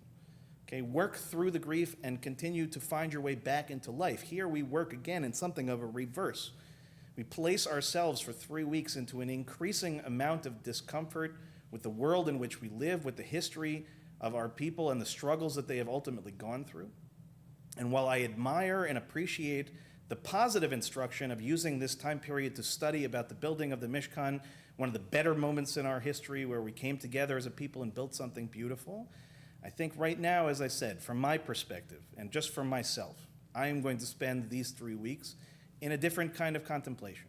Okay, work through the grief and continue to find your way back into life. Here we work again in something of a reverse. We place ourselves for 3 weeks into an increasing amount of discomfort, with the world in which we live, with the history of our people and the struggles that they have ultimately gone through. And while I admire and appreciate the positive instruction of using this time period to study about the building of the Mishkan, one of the better moments in our history where we came together as a people and built something beautiful, I think right now, as I said, from my perspective and just from myself, I am going to spend these 3 weeks in a different kind of contemplation.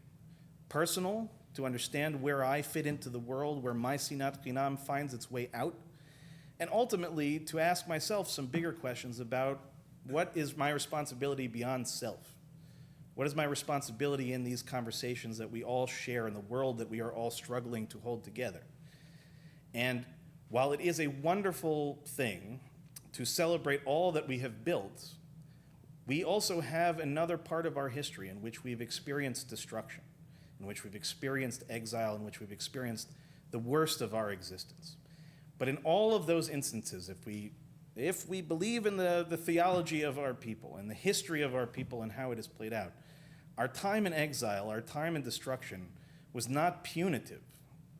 Personal, to understand where I fit into the world, where my Sinat Chinam finds its way out, and ultimately to ask myself some bigger questions about what is my responsibility beyond self? What is my responsibility in these conversations that we all share in the world that we are all struggling to hold together? And while it is a wonderful thing to celebrate all that we have built, we also have another part of our history in which we've experienced destruction, in which we've experienced exile, in which we've experienced the worst of our existence. But in all of those instances, if we believe in the theology of our people and the history of our people and how it has played out, our time in exile, our time in destruction was not punitive.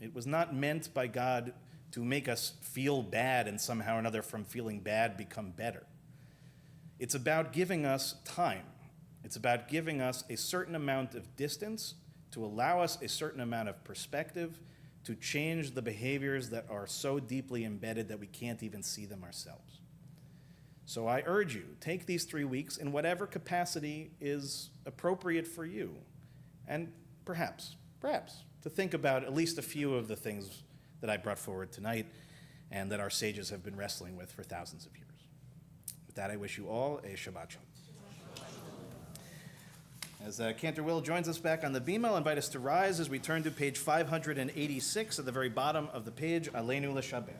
It was not meant by God to make us feel bad and somehow or another from feeling bad become better. It's about giving us time. It's about giving us a certain amount of distance to allow us a certain amount of perspective to change the behaviors that are so deeply embedded that we can't even see them ourselves. So I urge you, take these 3 weeks in whatever capacity is appropriate for you, and perhaps, to think about at least a few of the things that I brought forward tonight and that our sages have been wrestling with for thousands of years. With that, I wish you all a Shabbat Shalom. As Cantor Will joins us back on the bima, I'll invite us to rise as we turn to page 586 at the very bottom of the page, Aleinu L'Shabbat.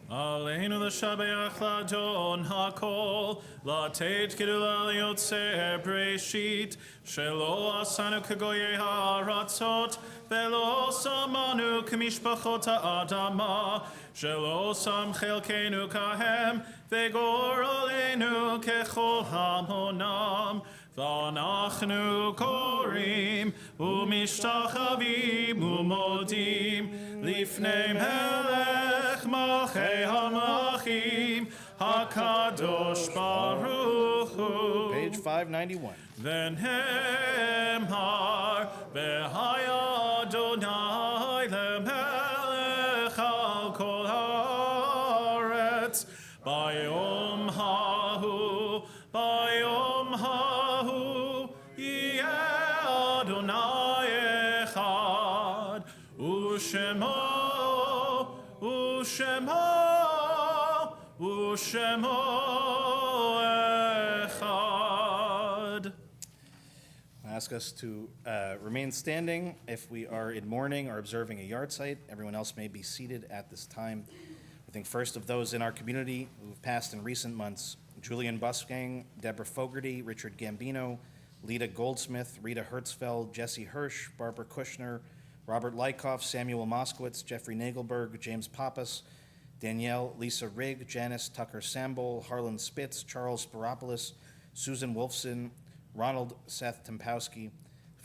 Aleinu l'shabeach ladon hakol, lateit gedula liotzer breshit, shelo asanu kagoyei ha'aratzot, velo samanu k'mishpachot ha'adama, shelo sam chelkenu kahem, vegor aleinu kechol hamonam, v'anachnu korim, u'mishtachavim u'modim, lifnei melech malchei hamachim, hakadosh baruch hu. Page 591. V'nehemar v'haya Adonai lemelech al kol haaretz, bayom hahu, yeh Adonai echad, u'shemo echad. I ask us to remain standing if we are in mourning or observing a yard site. Everyone else may be seated at this time. I think first of those in our community who have passed in recent months: Julian Busgang, Deborah Fogarty, Richard Gambino, Lita Goldsmith, Rita Hertzfeld, Jesse Hirsch, Barbara Kushner, Robert Lykoff, Samuel Moskowitz, Jeffrey Nagelberg, James Pappas, Danielle Lisa Rigg, Janice Tucker Sambol, Harlan Spitz, Charles Spiropoulos, Susan Wolfson, Ronald Seth Tempowski,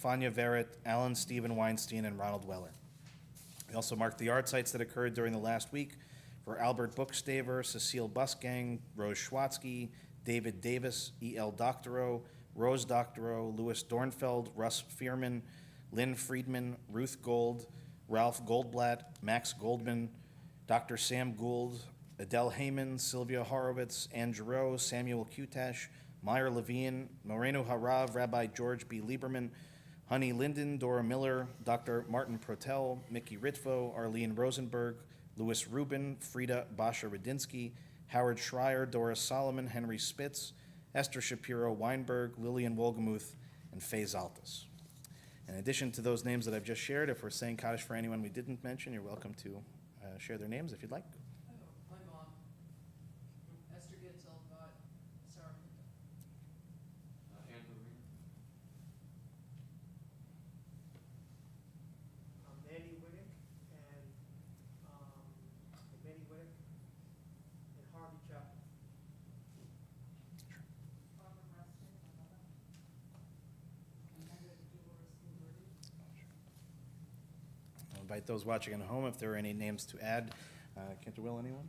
Fania Verrett, Alan Stephen Weinstein, and Ronald Weller. We also marked the yard sites that occurred during the last week for Albert Bookstaver, Cecile Busgang, Rose Schwatzky, David Davis, E.L. Doctorow, Rose Doctorow, Louis Dornfeld, Russ Fearman, Lynn Friedman, Ruth Gold, Ralph Goldblatt, Max Goldman, Dr. Sam Gould, Adele Heyman, Sylvia Horowitz, Ann Giroux, Samuel Kutash, Meyer Levine, Moreno Harav, Rabbi George B. Lieberman, Honey Linden, Dora Miller, Dr. Martin Protel, Mickey Ritvo, Arlene Rosenberg, Louis Rubin, Frida Basha Radinsky, Howard Schreier, Doris Solomon, Henry Spitz, Esther Shapiro Weinberg, Lillian Wolgemuth, and Faye Zaltis. In addition to those names that I've just shared, if we're saying Kaddish for anyone we didn't mention, you're welcome to share their names if you'd like. My mom, Esther Gitzel, Sarah. Anne Marie. Manny Whittick and Manny Whittick and Harvey Chapman. Barbara Rustin, my mother. And Dolores Newberry. invite those watching at home if there are any names to add. Cantor Will, anyone?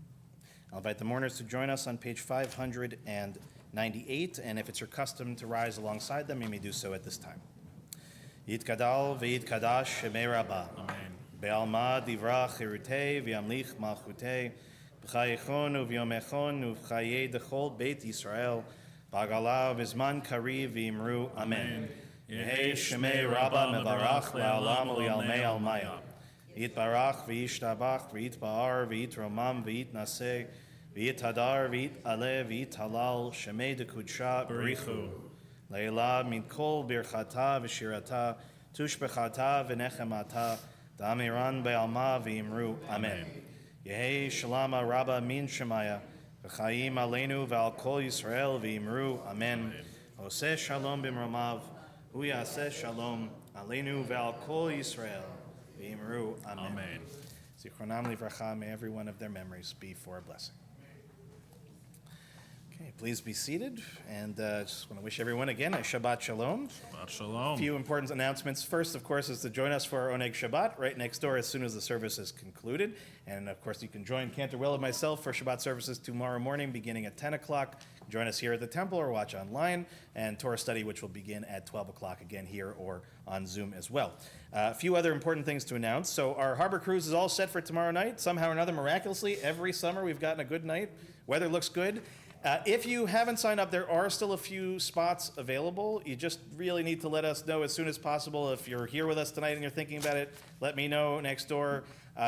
I'll invite the mourners to join us on page 598, and if it's your custom to rise alongside them, you may do so at this time. Yitkadal v'yitkadash shemei Rabbah. Amen. Be'alma divra chirutei v'yamlich malchutei. B'chayechon u'v'yomechon u'v'chayei dechol Beit Yisrael. B'agala v'zman kariv v'imru. Amen. Yehei shemei Rabbah mevarach le'alam u'yalmei almaya. Yitbarach v'yishtabach v'yitba'ar v'yitromam v'yitnaseh v'yithadar v'yit'aleh v'yithalal shemei dekudsha b'richu. Leila min kol birchata v'shirata tushbechata v'nechemata da'amiran be'alma v'imru. Amen. Yehei shalama rabba min shemaya v'chaim aleinu v'al kol Yisrael v'imru. Amen. Oseh shalom b'mromav hu yaseh shalom aleinu v'al kol Yisrael v'imru. Amen. Amen. Zichronam livracha, may every one of their memories be for a blessing. Okay, please be seated, and just want to wish everyone again a Shabbat Shalom. Shabbat Shalom. A few important announcements. First, of course, is to join us for our Oneg Shabbat right next door as soon as the service is concluded. And, of course, you can join Cantor Will and myself for Shabbat services tomorrow morning beginning at 10 o'clock. Join us here at the temple or watch online, and Torah study, which will begin at 12 o'clock again here or on Zoom as well. A few other important things to announce. So our harbor cruise is all set for tomorrow night. Somehow or another, miraculously, every summer we've gotten a good night. Weather looks good. If you haven't signed up, there are still a few spots available. You just really need to let us know as soon as possible. If you're here with us tonight and you're thinking about it, let me know next door.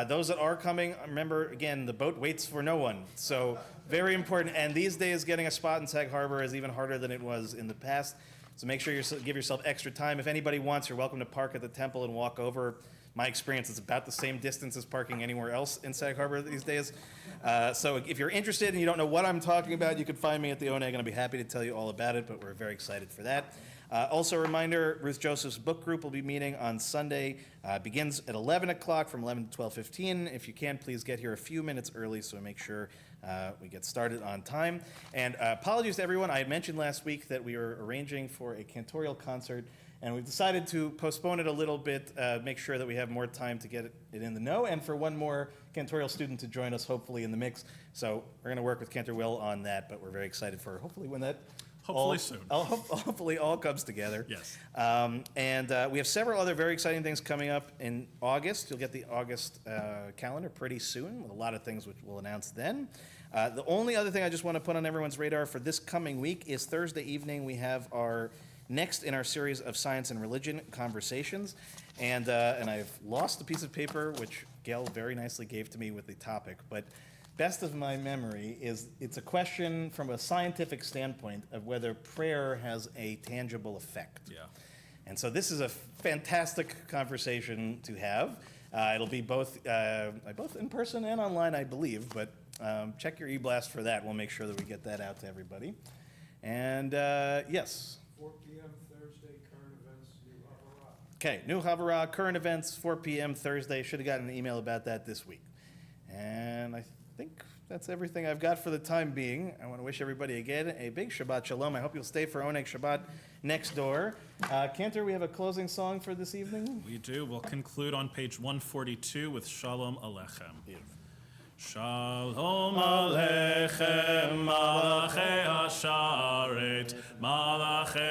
Those that are coming, remember, again, the boat waits for no one. So very important. And these days, getting a spot in Sag Harbor is even harder than it was in the past. So make sure you give yourself extra time. If anybody wants, you're welcome to park at the temple and walk over. My experience is about the same distance as parking anywhere else in Sag Harbor these days. So if you're interested and you don't know what I'm talking about, you can find me at the Oneg, and I'll be happy to tell you all about it, but we're very excited for that. Also a reminder, Ruth Joseph's book group will be meeting on Sunday. Begins at 11 o'clock from 11 to 12:15. If you can, please get here a few minutes early so make sure we get started on time. And apologies to everyone. I had mentioned last week that we were arranging for a cantorial concert, and we've decided to postpone it a little bit, make sure that we have more time to get it in the know, and for one more cantorial student to join us, hopefully, in the mix. So we're going to work with Cantor Will on that, but we're very excited for hopefully when that Hopefully soon. Hopefully all comes together. Yes. And we have several other very exciting things coming up in August. You'll get the August calendar pretty soon with a lot of things which we'll announce then. The only other thing I just want to put on everyone's radar for this coming week is Thursday evening we have our next in our series of Science and Religion conversations. And I've lost a piece of paper which Gail very nicely gave to me with the topic, but best of my memory is it's a question from a scientific standpoint of whether prayer has a tangible effect. Yeah. And so this is a fantastic conversation to have. It'll be both in person and online, I believe, but check your e-blast for that. We'll make sure that we get that out to everybody. And yes. 4 p.m. Thursday, current events, New Havarah. Okay, New Havarah, current events, 4 p.m. Thursday. Should have gotten an email about that this week. And I think that's everything I've got for the time being. I want to wish everybody again a big Shabbat Shalom. I hope you'll stay for Oneg Shabbat next door. Cantor, we have a closing song for this evening. We do. We'll conclude on page 142 with Shalom Aleichem. Beautiful. Shalom Aleichem, Malachei Hasharet, Malachei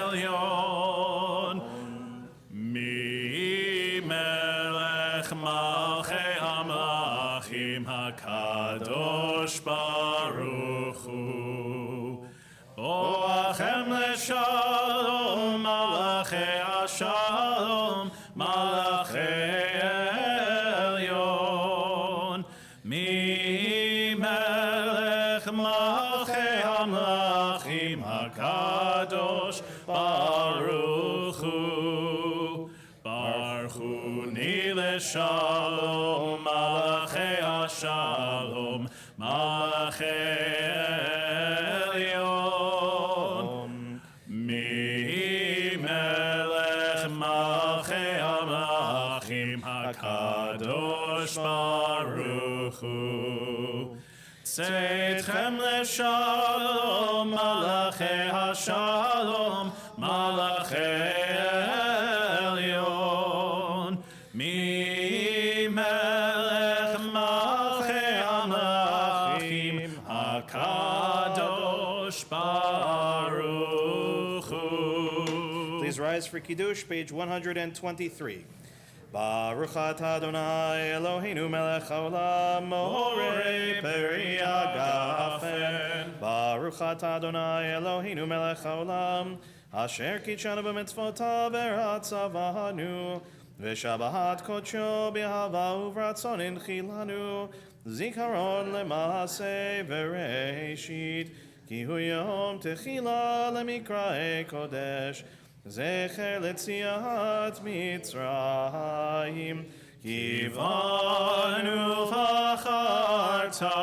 Elyon, Mi Melech Malchei HaMelachim HaKadosh Baruch Hu, Boachem Leshalom, Malachei Hashalom, Malachei Mi melech malchei hamlachim hakadosh baruch hu, baruchuni leshalom, malachei hashalom, malachei elyon. Mi melech malchei hamlachim hakadosh baruch hu. Tzedchem leshalom, malachei hashalom, malachei elyon. Mi Please rise for Kiddush, page 123. Baruch atah Adonai Eloheinu melech haolam morei peri hagafen. Baruch atah Adonai Eloheinu melech haolam asher kitshanu b'mitzvotav v'ratzavanu v'shabahat kodsho b'ahava uvratzon inchilanu zikaron lemaseh v'reishit ki hu yom techila lemikrae kodesh Zecher letziat Mitzrayim Kivanu facharta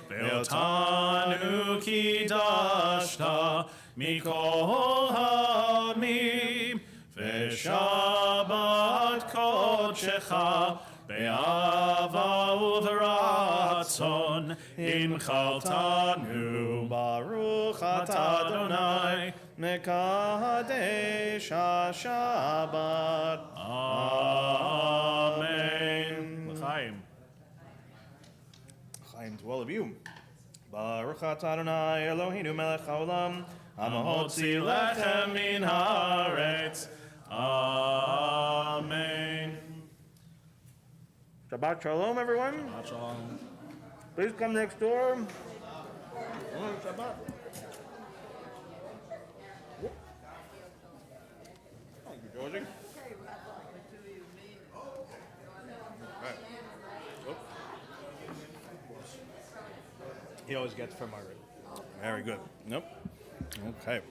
Ve'otanu kidashta Mikol ha'amim Ve'shabat kodshecha Be'ava uv'ratzon Imchaltanu Baruch atah Adonai Mekadesh HaShabbat. Amen. L'chaim. Chaim to all of you. Baruch atah Adonai Eloheinu melech haolam hamahotzi lechem min haaretz. Amen. Shabbat shalom, everyone. Please come next door. Shabbat. Thank you, Georgie. He always gets from Margaret. Very good. Nope. Okay.